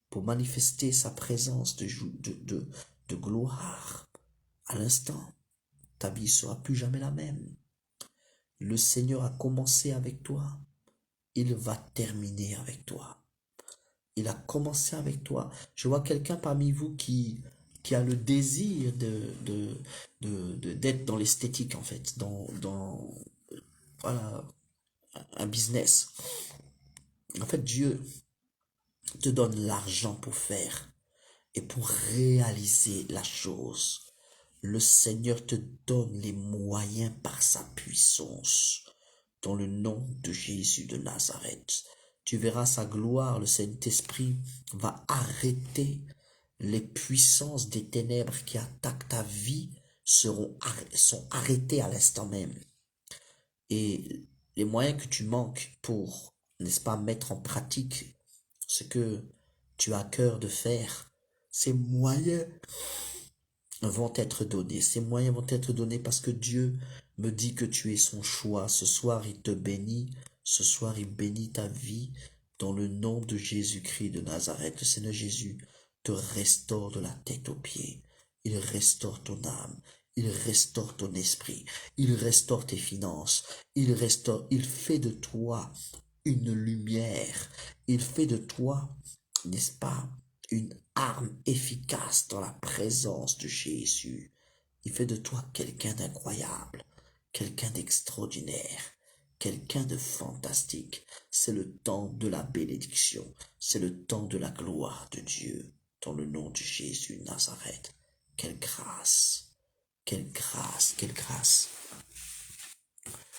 pour manifester sa présence de gloire. À l'instant, ta vie ne sera plus jamais la même. Le Seigneur a commencé avec toi, il va terminer avec toi. Il a commencé avec toi. Je vois quelqu'un parmi vous qui a le désir d'être dans l'esthétique, en fait, voilà, un business. En fait, Dieu te donne l'argent pour faire et pour réaliser la chose. Le Seigneur te donne les moyens par sa puissance. Dans le nom de Jésus de Nazareth, tu verras sa gloire. Le Saint-Esprit va arrêter les puissances des ténèbres qui attaquent ta vie sont arrêtés à l'instant même. Et les moyens que tu manques pour, n'est-ce pas, mettre en pratique ce que tu as à cœur de faire, ces moyens vont être donnés. Ces moyens vont être donnés parce que Dieu me dit que tu es son choix. Ce soir, il te bénit. Ce soir, il bénit ta vie dans le nom de Jésus-Christ de Nazareth. Le Seigneur Jésus te restaure de la tête aux pieds. Il restaure ton âme. Il restaure ton esprit. Il restaure tes finances. Il fait de toi une lumière. Il fait de toi, n'est-ce pas, une arme efficace dans la présence de Jésus. Il fait de toi quelqu'un d'incroyable, quelqu'un d'extraordinaire, quelqu'un de fantastique. C'est le temps de la bénédiction, c'est le temps de la gloire de Dieu, dans le nom de Jésus Nazareth. Quelle grâce, quelle grâce, quelle grâce.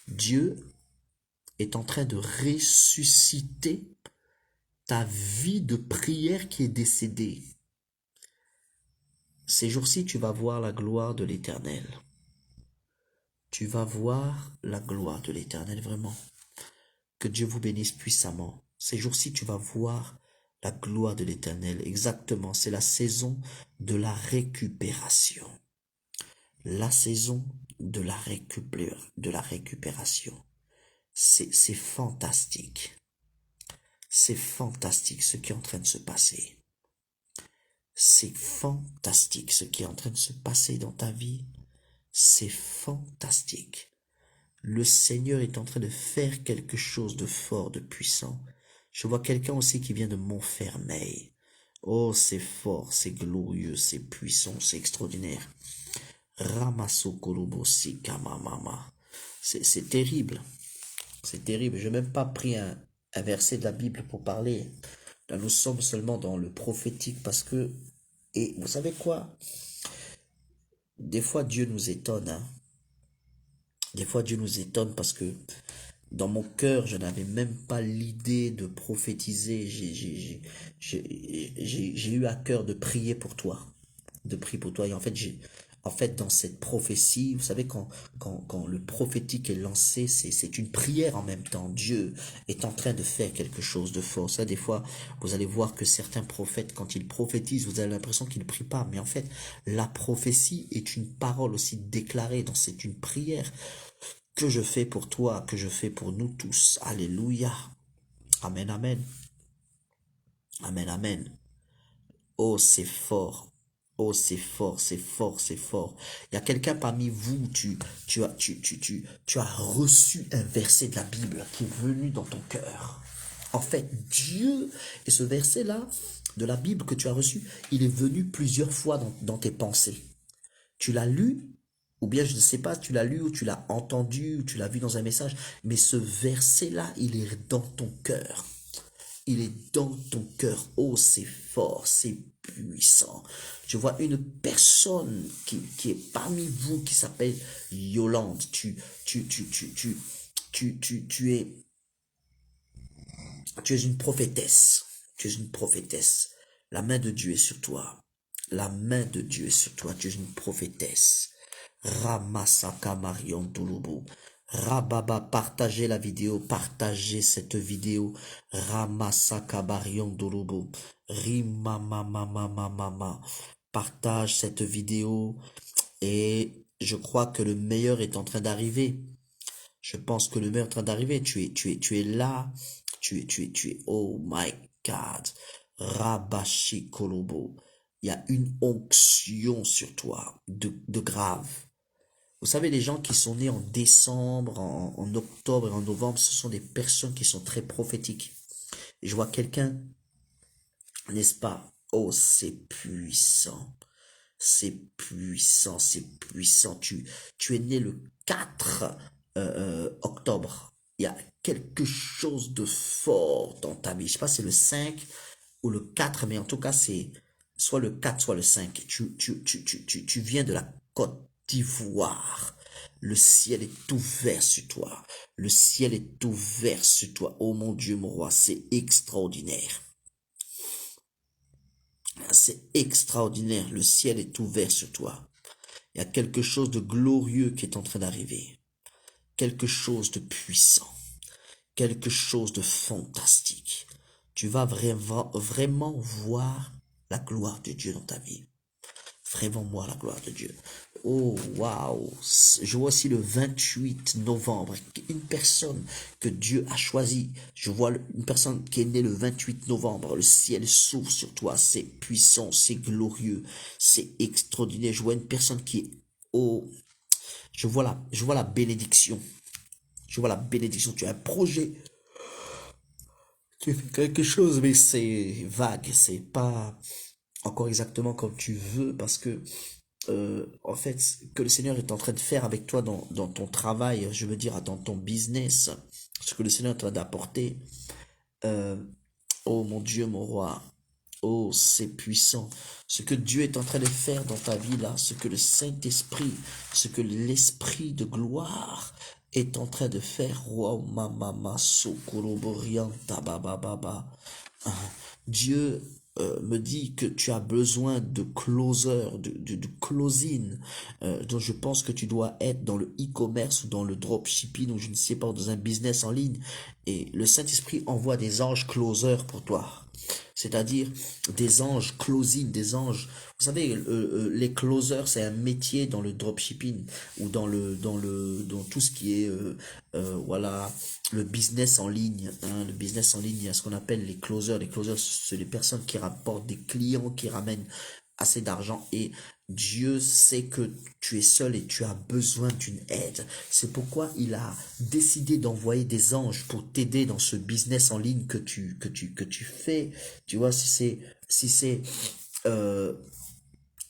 Dieu est en train de ressusciter ta vie de prière qui est décédée. Ces jours-ci, tu vas voir la gloire de l'Éternel. Tu vas voir la gloire de l'Éternel, vraiment. Que Dieu vous bénisse puissamment. Ces jours-ci, tu vas voir la gloire de l'Éternel. Exactement, c'est la saison de la récupération. La saison de la récupération. C'est fantastique. C'est fantastique ce qui est en train de se passer. C'est fantastique ce qui est en train de se passer dans ta vie. C'est fantastique. Le Seigneur est en train de faire quelque chose de fort, de puissant. Je vois quelqu'un aussi qui vient de Montfermeil. Oh, c'est fort, c'est glorieux, c'est puissant, c'est extraordinaire. Ramasso Kolobo Sikamamama. C'est terrible. C'est terrible. Je n'ai même pas pris un verset de la Bible pour parler. Là, nous sommes seulement dans le prophétique parce que, et vous savez quoi? Des fois, Dieu nous étonne, hein. Des fois, Dieu nous étonne parce que dans mon cœur, je n'avais même pas l'idée de prophétiser. J'ai eu à cœur de prier pour toi. De prier pour toi. Et en fait, dans cette prophétie, vous savez, quand le prophétique est lancé, c'est une prière en même temps. Dieu est en train de faire quelque chose de fort. Ça, des fois, vous allez voir que certains prophètes, quand ils prophétisent, vous avez l'impression qu'ils ne prient pas. Mais en fait, la prophétie est une parole aussi déclarée. Donc, c'est une prière que je fais pour toi, que je fais pour nous tous. Alléluia. Amen, amen. Amen, amen. Oh, c'est fort. Oh, c'est fort, c'est fort, c'est fort. Il y a quelqu'un parmi vous, tu as reçu un verset de la Bible qui est venu dans ton cœur. En fait, Dieu, et ce verset-là de la Bible que tu as reçu, il est venu plusieurs fois dans tes pensées. Tu l'as lu, ou bien je ne sais pas, tu l'as lu ou tu l'as entendu ou tu l'as vu dans un message, mais ce verset-là, il est dans ton cœur. Il est dans ton cœur. Oh, c'est fort, c'est puissant. Je vois une personne qui est parmi vous qui s'appelle Yolande. Tu es une prophétesse. Tu es une prophétesse. La main de Dieu est sur toi. La main de Dieu est sur toi. Tu es une prophétesse. Ramasaka Marion Touloubou. Rababa, partagez la vidéo, partagez cette vidéo. Ramasaka Marion Touloubou. Rimamamamamama. Partage cette vidéo. Et je crois que le meilleur est en train d'arriver. Je pense que le meilleur est en train d'arriver. Tu es là. Tu es, oh my God. Rabashi Kolobo. Il y a une onction sur toi de grave. Vous savez, les gens qui sont nés en décembre, en octobre et en novembre, ce sont des personnes qui sont très prophétiques. Et je vois quelqu'un, n'est-ce pas? Oh, c'est puissant. C'est puissant, c'est puissant. Tu es né le 4 octobre. Il y a quelque chose de fort dans ta vie. Je sais pas si c'est le 5 ou le 4, mais en tout cas, c'est soit le 4, soit le 5. Tu viens de la Côte d'Ivoire. Le ciel est ouvert sur toi. Le ciel est ouvert sur toi. Oh mon Dieu, mon roi, c'est extraordinaire. C'est extraordinaire. Le ciel est ouvert sur toi. Il y a quelque chose de glorieux qui est en train d'arriver. Quelque chose de puissant. Quelque chose de fantastique. Tu vas vraiment voir la gloire de Dieu dans ta vie. Vraiment voir la gloire de Dieu. Oh, waouh. Je vois aussi le 28 novembre, une personne que Dieu a choisie. Je vois une personne qui est née le 28 novembre. Le ciel s'ouvre sur toi. C'est puissant, c'est glorieux, c'est extraordinaire. Je vois une personne qui est, oh, je vois la bénédiction. Je vois la bénédiction. Tu as un projet. Tu fais quelque chose, mais c'est vague. C'est pas encore exactement comme tu veux parce que en fait, ce que le Seigneur est en train de faire avec toi dans ton travail, je veux dire, dans ton business, ce que le Seigneur est en train d'apporter, euh, oh mon Dieu, mon roi, oh c'est puissant. Ce que Dieu est en train de faire dans ta vie là, ce que le Saint-Esprit, ce que l'Esprit de gloire est en train de faire, wow, mama, sokoroborianta, baba. Dieu me dit que tu as besoin de closer, de closing, dont je pense que tu dois être dans le e-commerce ou dans le dropshipping ou je ne sais pas, dans un business en ligne. Et le Saint-Esprit envoie des anges closers pour toi. C'est-à-dire des anges closing, des anges. Vous savez, les closers, c'est un métier dans le dropshipping ou dans tout ce qui est, voilà, le business en ligne. Hein, le business en ligne, il y a ce qu'on appelle les closers. Les closers, c'est les personnes qui rapportent des clients, qui ramènent assez d'argent et Dieu sait que tu es seul et tu as besoin d'une aide. C'est pourquoi il a décidé d'envoyer des anges pour t'aider dans ce business en ligne que tu fais. Tu vois, si c'est euh,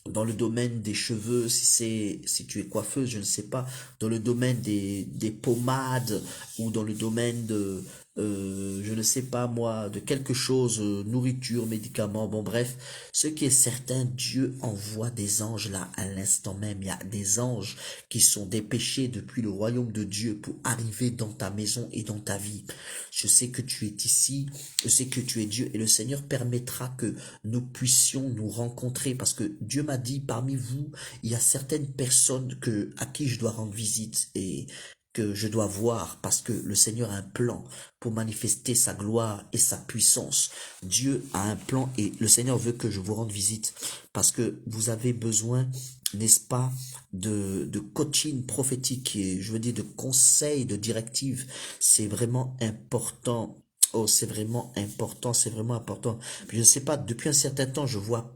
dans le domaine des cheveux, si tu es coiffeuse, je ne sais pas, dans le domaine des pommades ou dans le domaine de je ne sais pas moi, de quelque chose, nourriture, médicaments, bon bref, ce qui est certain, Dieu envoie des anges là à l'instant même. Il y a des anges qui sont dépêchés depuis le royaume de Dieu pour arriver dans ta maison et dans ta vie. Je sais que tu es ici, je sais que tu es Dieu et le Seigneur permettra que nous puissions nous rencontrer parce que Dieu m'a dit parmi vous, il y a certaines personnes à qui je dois rendre visite et que je dois voir parce que le Seigneur a un plan pour manifester sa gloire et sa puissance. Dieu a un plan et le Seigneur veut que je vous rende visite parce que vous avez besoin, n'est-ce pas, de coaching prophétique et je veux dire de conseils, de directives. C'est vraiment important. Oh, c'est vraiment important, c'est vraiment important. Puis je ne sais pas, depuis un certain temps, je vois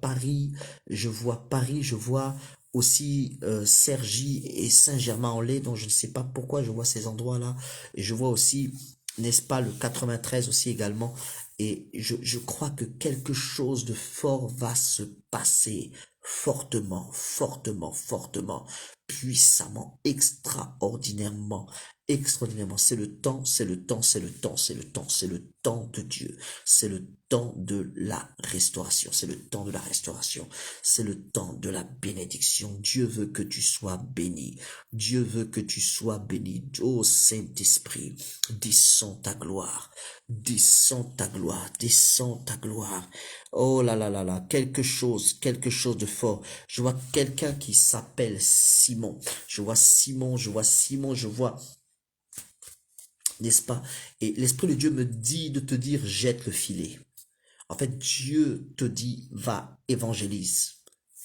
aussi Cergy et Saint-Germain-en-Laye, donc je ne sais pas pourquoi je vois ces endroits-là. Et je vois aussi, n'est-ce pas, le 93 aussi également. Et je crois que quelque chose de fort va se passer fortement, fortement, fortement, puissamment, extraordinairement, extraordinairement. C'est le temps, c'est le temps, c'est le temps, c'est le temps, c'est le temps de Dieu. C'est le temps de la restauration. C'est le temps de la restauration. C'est le temps de la bénédiction. Dieu veut que tu sois béni. Dieu veut que tu sois béni. Ô Saint-Esprit, descends ta gloire. Descends ta gloire. Descends ta gloire. Oh là là là là, quelque chose de fort. Je vois quelqu'un qui s'appelle Simon. Je vois Simon, je vois Simon, je vois, n'est-ce pas? Et l'Esprit de Dieu me dit de te dire, jette le filet. En fait, Dieu te dit, va, évangélise.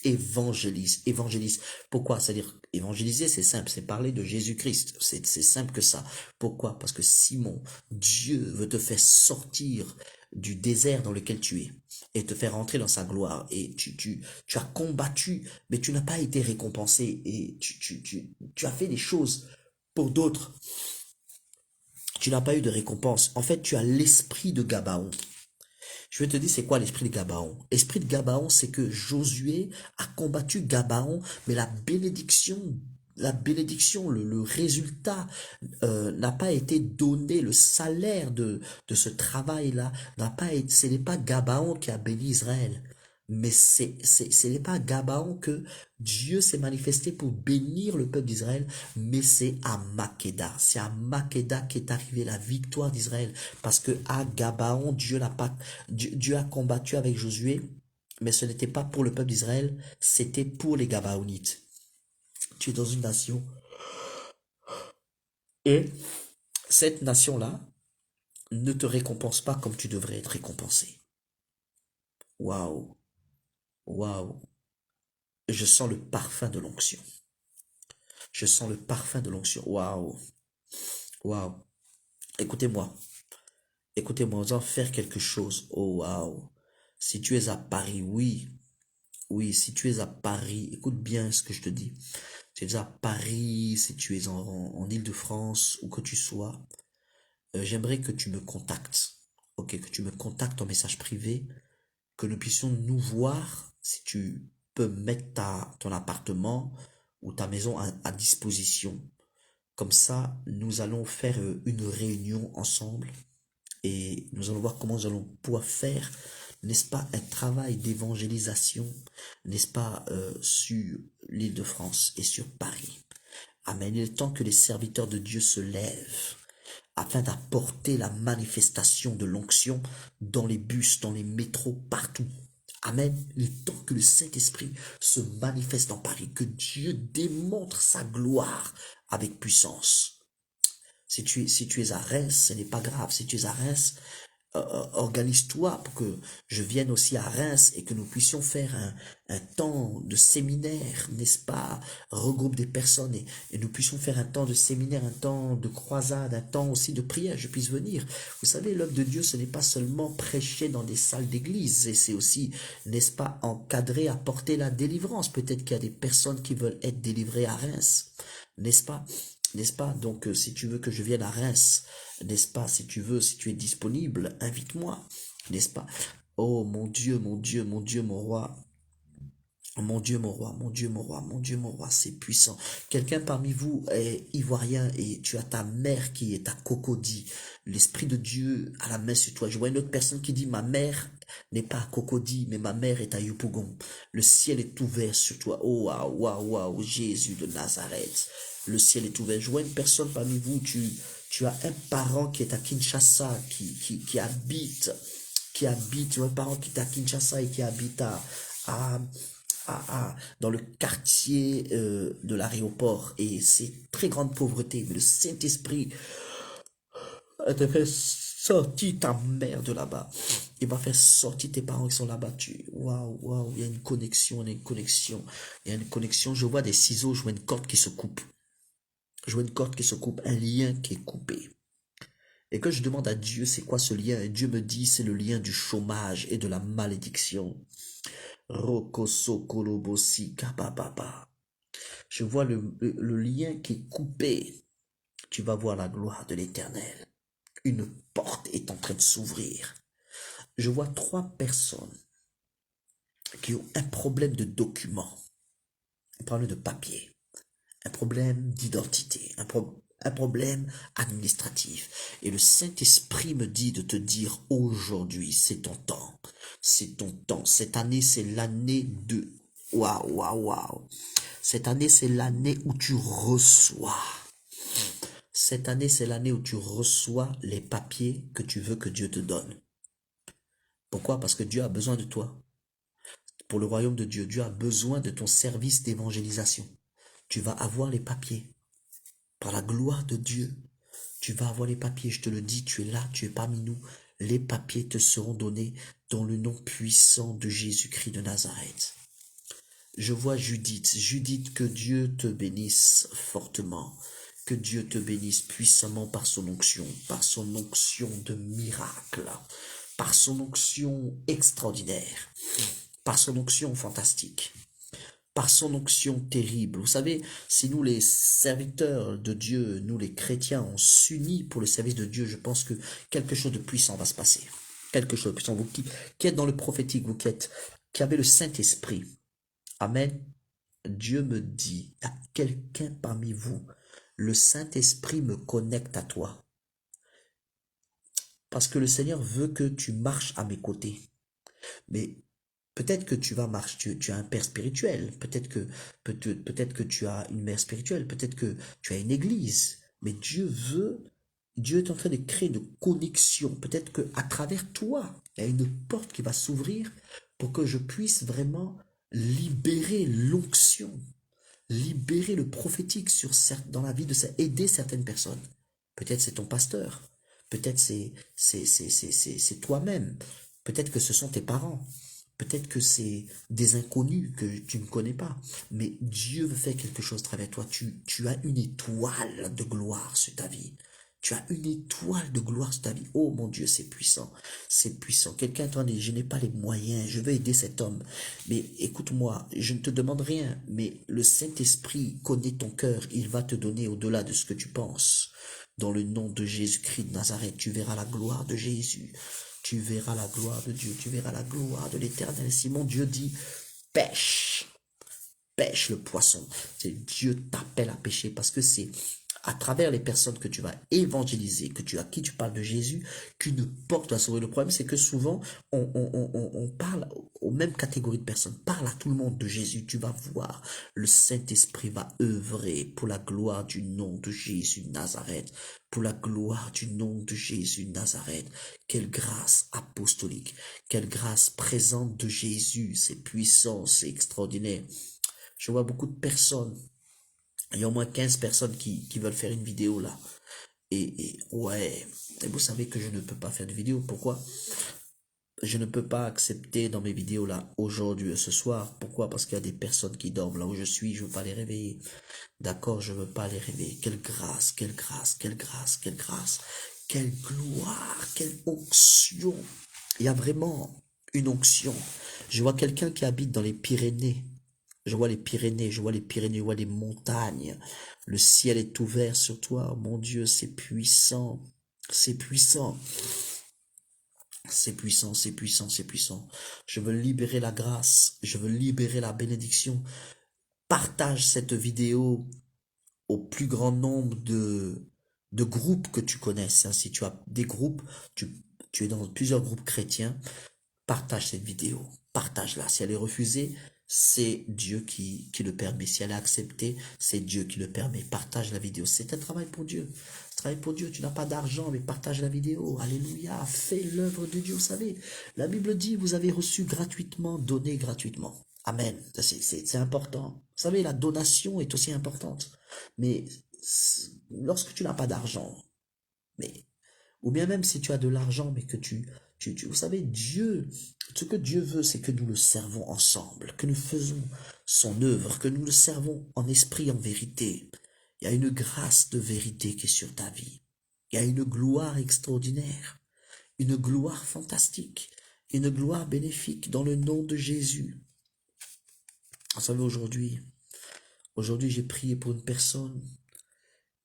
Évangélise, évangélise. Pourquoi? C'est-à-dire, évangéliser, c'est simple, c'est parler de Jésus-Christ. C'est simple que ça. Pourquoi? Parce que Simon, Dieu veut te faire sortir du désert dans lequel tu es et te faire entrer dans sa gloire. Et tu as combattu, mais tu n'as pas été récompensé et tu as fait des choses pour d'autres. Tu n'as pas eu de récompense. En fait, tu as l'esprit de Gabaon. Je vais te dire c'est quoi l'esprit de Gabaon. L'esprit de Gabaon, c'est que Josué a combattu Gabaon, mais la bénédiction, le résultat n'a pas été donné, le salaire de ce travail-là n'a pas été, ce n'est pas Gabaon qui a béni Israël. Mais ce n'est pas à Gabaon que Dieu s'est manifesté pour bénir le peuple d'Israël, mais c'est à Makeda. C'est à Makeda qu'est arrivée la victoire d'Israël. Parce que à Gabaon, Dieu a combattu avec Josué, mais ce n'était pas pour le peuple d'Israël, c'était pour les Gabaonites. Tu es dans une nation. Et cette nation-là ne te récompense pas comme tu devrais être récompensé. Waouh, waouh. Je sens le parfum de l'onction. Je sens le parfum de l'onction. Waouh, waouh. Écoutez-moi. Écoutez-moi, nous allons faire quelque chose. Oh, waouh. Si tu es à Paris, oui. Oui, si tu es à Paris, écoute bien ce que je te dis. Si tu es à Paris, si tu es en Île-de-France, où que tu sois, j'aimerais que tu me contactes. Ok, que tu me contactes en message privé, que nous puissions nous voir, si tu peux mettre ton appartement ou ta maison à disposition. Comme ça, nous allons faire une réunion ensemble et nous allons voir comment nous allons pouvoir faire, n'est-ce pas, un travail d'évangélisation, n'est-ce pas, sur l'île de France et sur Paris. Amen. Il est temps que les serviteurs de Dieu se lèvent afin d'apporter la manifestation de l'onction dans les bus, dans les métros, partout. Amen. Il est temps que le Saint-Esprit se manifeste dans Paris, que Dieu démontre sa gloire avec puissance. Si tu es à Reims, ce n'est pas grave. Si tu es à Reims, organise-toi pour que je vienne aussi à Reims et que nous puissions faire un temps de séminaire, n'est-ce pas? Regroupe des personnes et nous puissions faire un temps de séminaire, un temps de croisade, un temps aussi de prière, je puisse venir. Vous savez, l'œuvre de Dieu, ce n'est pas seulement prêcher dans des salles d'église, et c'est aussi, n'est-ce pas, encadrer, apporter la délivrance. Peut-être qu'il y a des personnes qui veulent être délivrées à Reims, n'est-ce pas? N'est-ce pas? Donc, si tu veux que je vienne à Reims, n'est-ce pas? Si tu veux, si tu es disponible, invite-moi, n'est-ce pas? Oh mon Dieu, mon Dieu, mon Dieu, mon roi. Mon Dieu, mon roi, mon Dieu, mon roi, mon Dieu, mon roi, c'est puissant. Quelqu'un parmi vous est ivoirien et tu as ta mère qui est à Cocody. L'Esprit de Dieu a la main sur toi. Je vois une autre personne qui dit, ma mère n'est pas à Cocody, mais ma mère est à Yopougon. Le ciel est ouvert sur toi. Oh, waouh, waouh, waouh, Jésus de Nazareth. Le ciel est ouvert. Je vois une personne parmi vous, tu as un parent qui est à Kinshasa, qui habite, tu vois un parent qui est à Kinshasa et qui habite à dans le quartier de l'aéroport et c'est très grande pauvreté, mais le Saint-Esprit te fait sortir ta mère de là-bas. Il va faire sortir tes parents qui sont là-bas. Waouh, waouh, il y a une connexion, il y a une connexion, il y a une connexion. Je vois des ciseaux, je vois une corde qui se coupe. Je vois une corde qui se coupe, un lien qui est coupé. Et que je demande à Dieu, c'est quoi ce lien? Et Dieu me dit, c'est le lien du chômage et de la malédiction. Rokosokolobosi kabababa. Je vois le lien qui est coupé. Tu vas voir la gloire de l'Éternel. Une porte est en train de s'ouvrir. Je vois 3 personnes qui ont un problème de document, un problème de papier, un problème d'identité, un problème administratif. Et le Saint-Esprit me dit de te dire aujourd'hui, c'est ton temps. C'est ton temps. Cette année, c'est l'année de... Waouh, waouh, waouh. Cette année, c'est l'année où tu reçois. Cette année, c'est l'année où tu reçois les papiers que tu veux que Dieu te donne. Pourquoi? Parce que Dieu a besoin de toi. Pour le royaume de Dieu, Dieu a besoin de ton service d'évangélisation. Tu vas avoir les papiers. Par la gloire de Dieu, tu vas avoir les papiers. Je te le dis, tu es là, tu es parmi nous. Les papiers te seront donnés dans le nom puissant de Jésus-Christ de Nazareth. Je vois Judith. Judith, que Dieu te bénisse fortement. Que Dieu te bénisse puissamment par son onction de miracle, par son onction extraordinaire, par son onction fantastique, par son onction terrible. Vous savez, si nous les serviteurs de Dieu, nous les chrétiens, on s'unit pour le service de Dieu, je pense que quelque chose de puissant va se passer. Quelque chose de puissant. Vous qui êtes dans le prophétique, vous qui avez le Saint-Esprit. Amen. Dieu me dit, à quelqu'un parmi vous, le Saint-Esprit me connecte à toi. Parce que le Seigneur veut que tu marches à mes côtés. Mais peut-être que tu vas marcher, tu as un père spirituel, peut-être que tu as une mère spirituelle, peut-être que tu as une église. Mais Dieu est en train de créer une connexion. Peut-être que à travers toi, il y a une porte qui va s'ouvrir pour que je puisse vraiment libérer l'onction. libérer le prophétique dans la vie aider certaines personnes. Peut-être c'est ton pasteur, peut-être c'est toi-même, peut-être que ce sont tes parents, peut-être que c'est des inconnus que tu ne connais pas, mais Dieu veut faire quelque chose à travers toi. Tu as une étoile de gloire sur ta vie. Tu as une étoile de gloire sur ta vie. Oh mon Dieu, c'est puissant. C'est puissant. Quelqu'un t'en dit, je n'ai pas les moyens, je veux aider cet homme. Mais écoute-moi, je ne te demande rien, mais le Saint-Esprit connaît ton cœur. Il va te donner au-delà de ce que tu penses. Dans le nom de Jésus-Christ de Nazareth, tu verras la gloire de Jésus. Tu verras la gloire de Dieu. Tu verras la gloire de l'Éternel. Si mon Dieu dit, pêche, pêche le poisson. C'est Dieu t'appelle à pêcher parce que c'est à travers les personnes que tu vas évangéliser, à qui tu parles de Jésus, qu'une porte va s'ouvrir. Le problème, c'est que souvent, on parle aux mêmes catégories de personnes. Parle à tout le monde de Jésus. Tu vas voir, le Saint-Esprit va œuvrer pour la gloire du nom de Jésus de Nazareth. Pour la gloire du nom de Jésus de Nazareth. Quelle grâce apostolique. Quelle grâce présente de Jésus. C'est puissant, c'est extraordinaire. Je vois beaucoup de personnes. Il y a au moins 15 personnes qui veulent faire une vidéo là. Ouais. Et vous savez que je ne peux pas faire de vidéo. Pourquoi? Je ne peux pas accepter dans mes vidéos là, aujourd'hui, ce soir. Pourquoi? Parce qu'il y a des personnes qui dorment là où je suis. Je veux pas les réveiller. D'accord? Je veux pas les réveiller. Quelle grâce, quelle grâce, quelle grâce, quelle grâce. Quelle gloire, quelle onction. Il y a vraiment une onction. Je vois quelqu'un qui habite dans les Pyrénées. Je vois les Pyrénées, je vois les Pyrénées, je vois les montagnes. Le ciel est ouvert sur toi. Mon Dieu, c'est puissant. C'est puissant. C'est puissant, c'est puissant, c'est puissant. Je veux libérer la grâce. Je veux libérer la bénédiction. Partage cette vidéo au plus grand nombre de groupes que tu connaisses. Hein. Si tu as des groupes, tu es dans plusieurs groupes chrétiens, partage cette vidéo, partage-la. Si elle est refusée, c'est Dieu qui le permet. Si elle est acceptée, c'est Dieu qui le permet. Partage la vidéo. C'est un travail pour Dieu. Travail pour Dieu. Tu n'as pas d'argent, mais partage la vidéo. Alléluia. Fais l'œuvre de Dieu. Vous savez, la Bible dit, vous avez reçu gratuitement, donné gratuitement. Amen. C'est important. Vous savez, la donation est aussi importante. Mais lorsque tu n'as pas d'argent, mais ou bien même si tu as de l'argent, mais que vous savez, Dieu, ce que Dieu veut, c'est que nous le servons ensemble, que nous faisons son œuvre, que nous le servons en esprit, en vérité. Il y a une grâce de vérité qui est sur ta vie. Il y a une gloire extraordinaire, une gloire fantastique, une gloire bénéfique dans le nom de Jésus. Vous savez, aujourd'hui, j'ai prié pour une personne.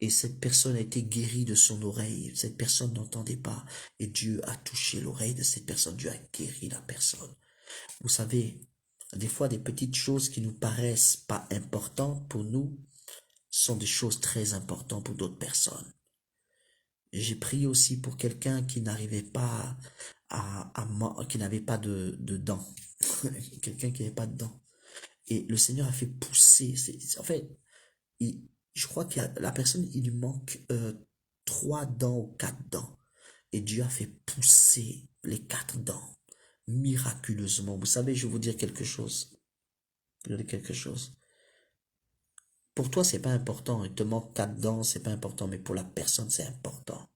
Et cette personne a été guérie de son oreille. Cette personne n'entendait pas. Et Dieu a touché l'oreille de cette personne. Dieu a guéri la personne. Vous savez, des fois, des petites choses qui nous paraissent pas importantes pour nous sont des choses très importantes pour d'autres personnes. J'ai prié aussi pour quelqu'un qui n'arrivait pas qui n'avait pas de dents. Quelqu'un qui n'avait pas de dents. Et le Seigneur a fait pousser. En fait, je crois que la personne, il lui manque 3 dents ou 4 dents. Et Dieu a fait pousser les 4 dents miraculeusement. Vous savez, je vais vous dire quelque chose. Je vais vous dire quelque chose. Pour toi, c'est pas important. Il te manque 4 dents, c'est pas important. Mais pour la personne, c'est important.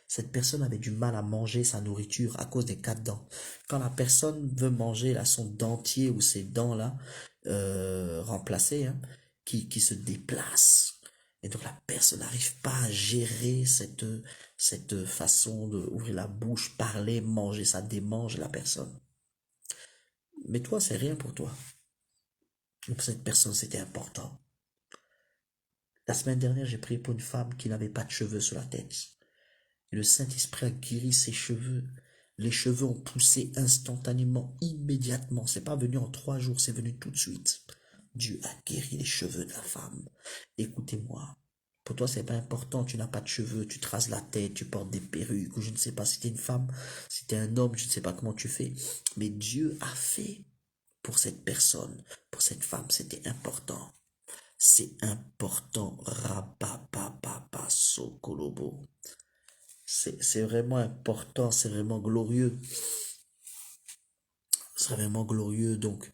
Cette personne avait du mal à manger sa nourriture à cause des 4 dents. Quand la personne veut manger là, son dentier ou ses dents là remplacées, hein, qui se déplacent. Et donc la personne n'arrive pas à gérer cette façon d'ouvrir la bouche, parler, manger, ça démange la personne. Mais toi, c'est rien pour toi. Mais pour cette personne, c'était important. La semaine dernière, j'ai prié pour une femme qui n'avait pas de cheveux sur la tête. Et le Saint-Esprit a guéri ses cheveux. Les cheveux ont poussé instantanément, immédiatement. C'est pas venu en 3 jours, c'est venu tout de suite. Dieu a guéri les cheveux de la femme. Écoutez-moi. Pour toi, c'est pas important, tu n'as pas de cheveux, tu te rases la tête, tu portes des perruques, ou je ne sais pas si t'es une femme, si t'es un homme, je ne sais pas comment tu fais. Mais Dieu a fait pour cette personne, pour cette femme, c'était important. C'est important. Rapapapapa sokolobo. C'est vraiment important, c'est vraiment glorieux. C'est vraiment glorieux. Donc,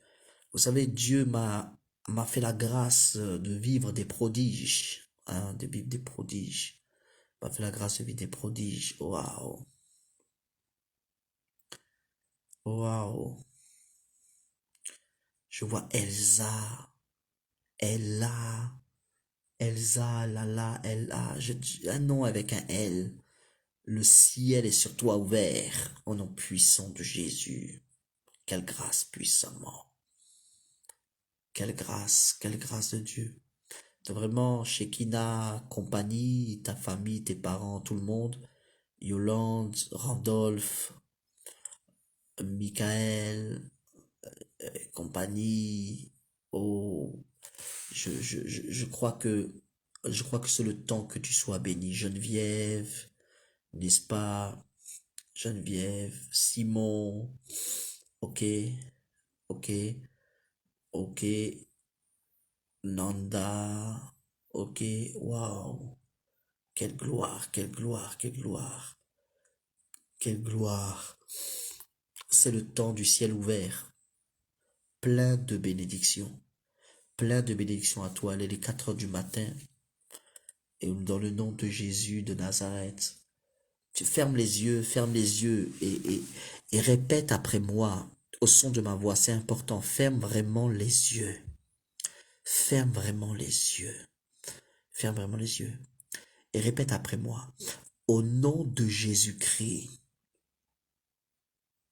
vous savez, Dieu m'a m'a fait la grâce de vivre des prodiges, hein, de vivre des prodiges. M'a fait la grâce de vivre des prodiges. Waouh. Waouh. Je vois Ella, Elsa, Lala, Ella, un nom avec un L. Le ciel est sur toi ouvert, au nom puissant de Jésus. Quelle grâce puissamment. Quelle grâce de Dieu. C'est vraiment Shekinah, compagnie, ta famille, tes parents, tout le monde. Yolande, Randolph, Michael, compagnie. Oh, je crois que c'est le temps que tu sois béni. Geneviève, n'est-ce pas? Geneviève, Simon, ok, ok, ok, Nanda, ok, waouh, quelle gloire, quelle gloire, quelle gloire, quelle gloire. C'est le temps du ciel ouvert, plein de bénédictions à toi. Il est les 4 heures du matin, et dans le nom de Jésus de Nazareth, tu ferme les yeux et répète après moi, au son de ma voix, c'est important, ferme vraiment les yeux. Ferme vraiment les yeux. Ferme vraiment les yeux. Et répète après moi. Au nom de Jésus-Christ.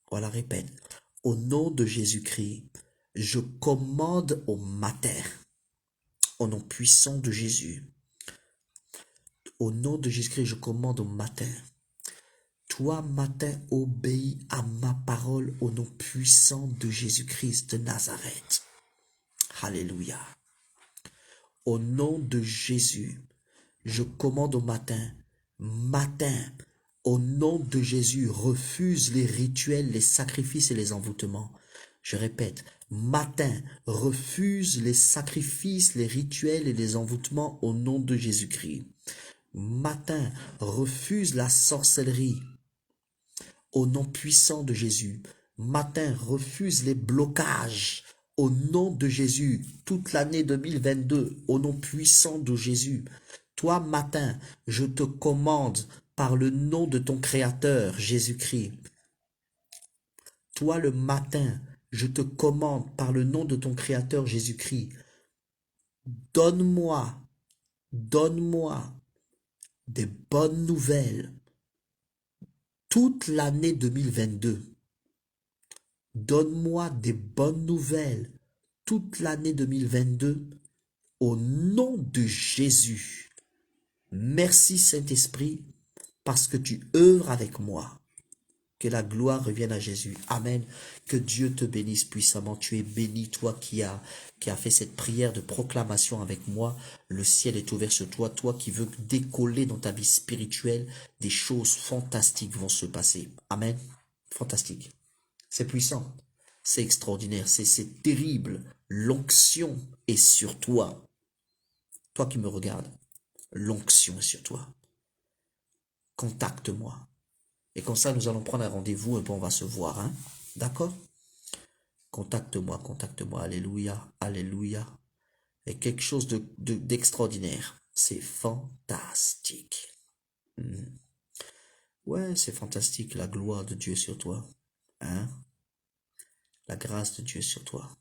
Voilà, répète. Au nom de Jésus-Christ, je commande au matin, au nom puissant de Jésus. Au nom de Jésus-Christ, je commande au matin. Toi, matin, obéis à ma parole au nom puissant de Jésus-Christ de Nazareth. Alléluia. Au nom de Jésus, je commande au matin, au nom de Jésus, refuse les rituels, les sacrifices et les envoûtements. Je répète, matin, refuse les sacrifices, les rituels et les envoûtements au nom de Jésus-Christ. Matin, refuse la sorcellerie au nom puissant de Jésus. Matin, refuse les blocages au nom de Jésus, toute l'année 2022, au nom puissant de Jésus. Toi, matin, je te commande par le nom de ton Créateur, Jésus-Christ. Toi, le matin, je te commande par le nom de ton Créateur, Jésus-Christ. Donne-moi des bonnes nouvelles toute l'année 2022. Donne-moi des bonnes nouvelles toute l'année 2022 au nom de Jésus. Merci Saint-Esprit parce que tu œuvres avec moi. Que la gloire revienne à Jésus. Amen. Que Dieu te bénisse puissamment. Tu es béni, toi qui as fait cette prière de proclamation avec moi. Le ciel est ouvert sur toi. Toi qui veux décoller dans ta vie spirituelle, des choses fantastiques vont se passer. Amen. Fantastique. C'est puissant. C'est extraordinaire. C'est terrible. L'onction est sur toi. Toi qui me regardes, l'onction est sur toi. Contacte-moi. Et comme ça, nous allons prendre un rendez-vous et puis on va se voir. Hein? D'accord? Contacte-moi, contacte-moi. Alléluia, alléluia. Et quelque chose d'extraordinaire. C'est fantastique. Ouais, c'est fantastique. La gloire de Dieu sur toi. Hein? La grâce de Dieu sur toi.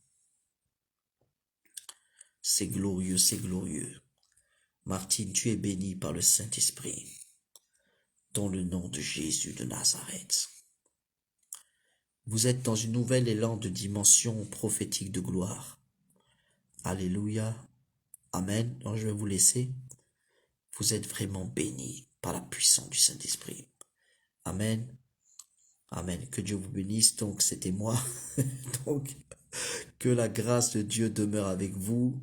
C'est glorieux, c'est glorieux. Martine, tu es bénie par le Saint-Esprit. Dans le nom de Jésus de Nazareth. Vous êtes dans une nouvelle élan de dimension prophétique de gloire. Alléluia. Amen. Donc je vais vous laisser. Vous êtes vraiment bénis par la puissance du Saint-Esprit. Amen. Amen. Que Dieu vous bénisse. Donc c'était moi. Donc que la grâce de Dieu demeure avec vous.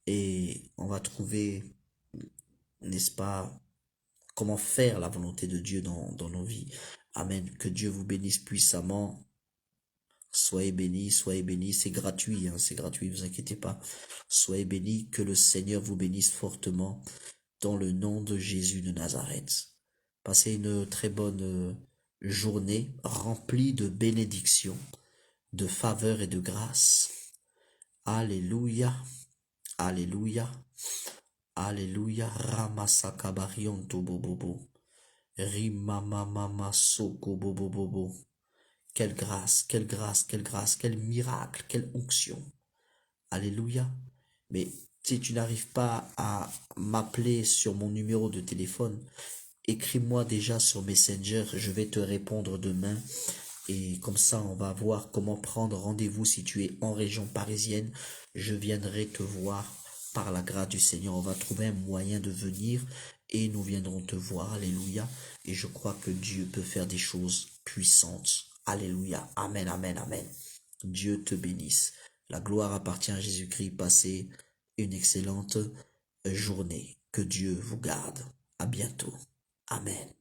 Et on va trouver, n'est-ce pas, comment faire la volonté de Dieu dans nos vies. Amen. Que Dieu vous bénisse puissamment. Soyez bénis, c'est gratuit, hein, c'est gratuit, vous inquiétez pas. Soyez bénis, que le Seigneur vous bénisse fortement dans le nom de Jésus de Nazareth. Passez une très bonne journée remplie de bénédictions, de faveur et de grâce. Alléluia. Alléluia. Alléluia. Ramasakabarion bobobo. Rimamamama soko bobobobo. Quelle grâce, quelle grâce, quelle grâce, quel miracle, quelle onction. Alléluia. Mais si tu n'arrives pas à m'appeler sur mon numéro de téléphone, écris-moi déjà sur Messenger, je vais te répondre demain. Et comme ça, on va voir comment prendre rendez-vous si tu es en région parisienne. Je viendrai te voir par la grâce du Seigneur. On va trouver un moyen de venir et nous viendrons te voir. Alléluia. Et je crois que Dieu peut faire des choses puissantes. Alléluia. Amen, amen, amen. Dieu te bénisse. La gloire appartient à Jésus-Christ. Passez une excellente journée. Que Dieu vous garde. À bientôt. Amen.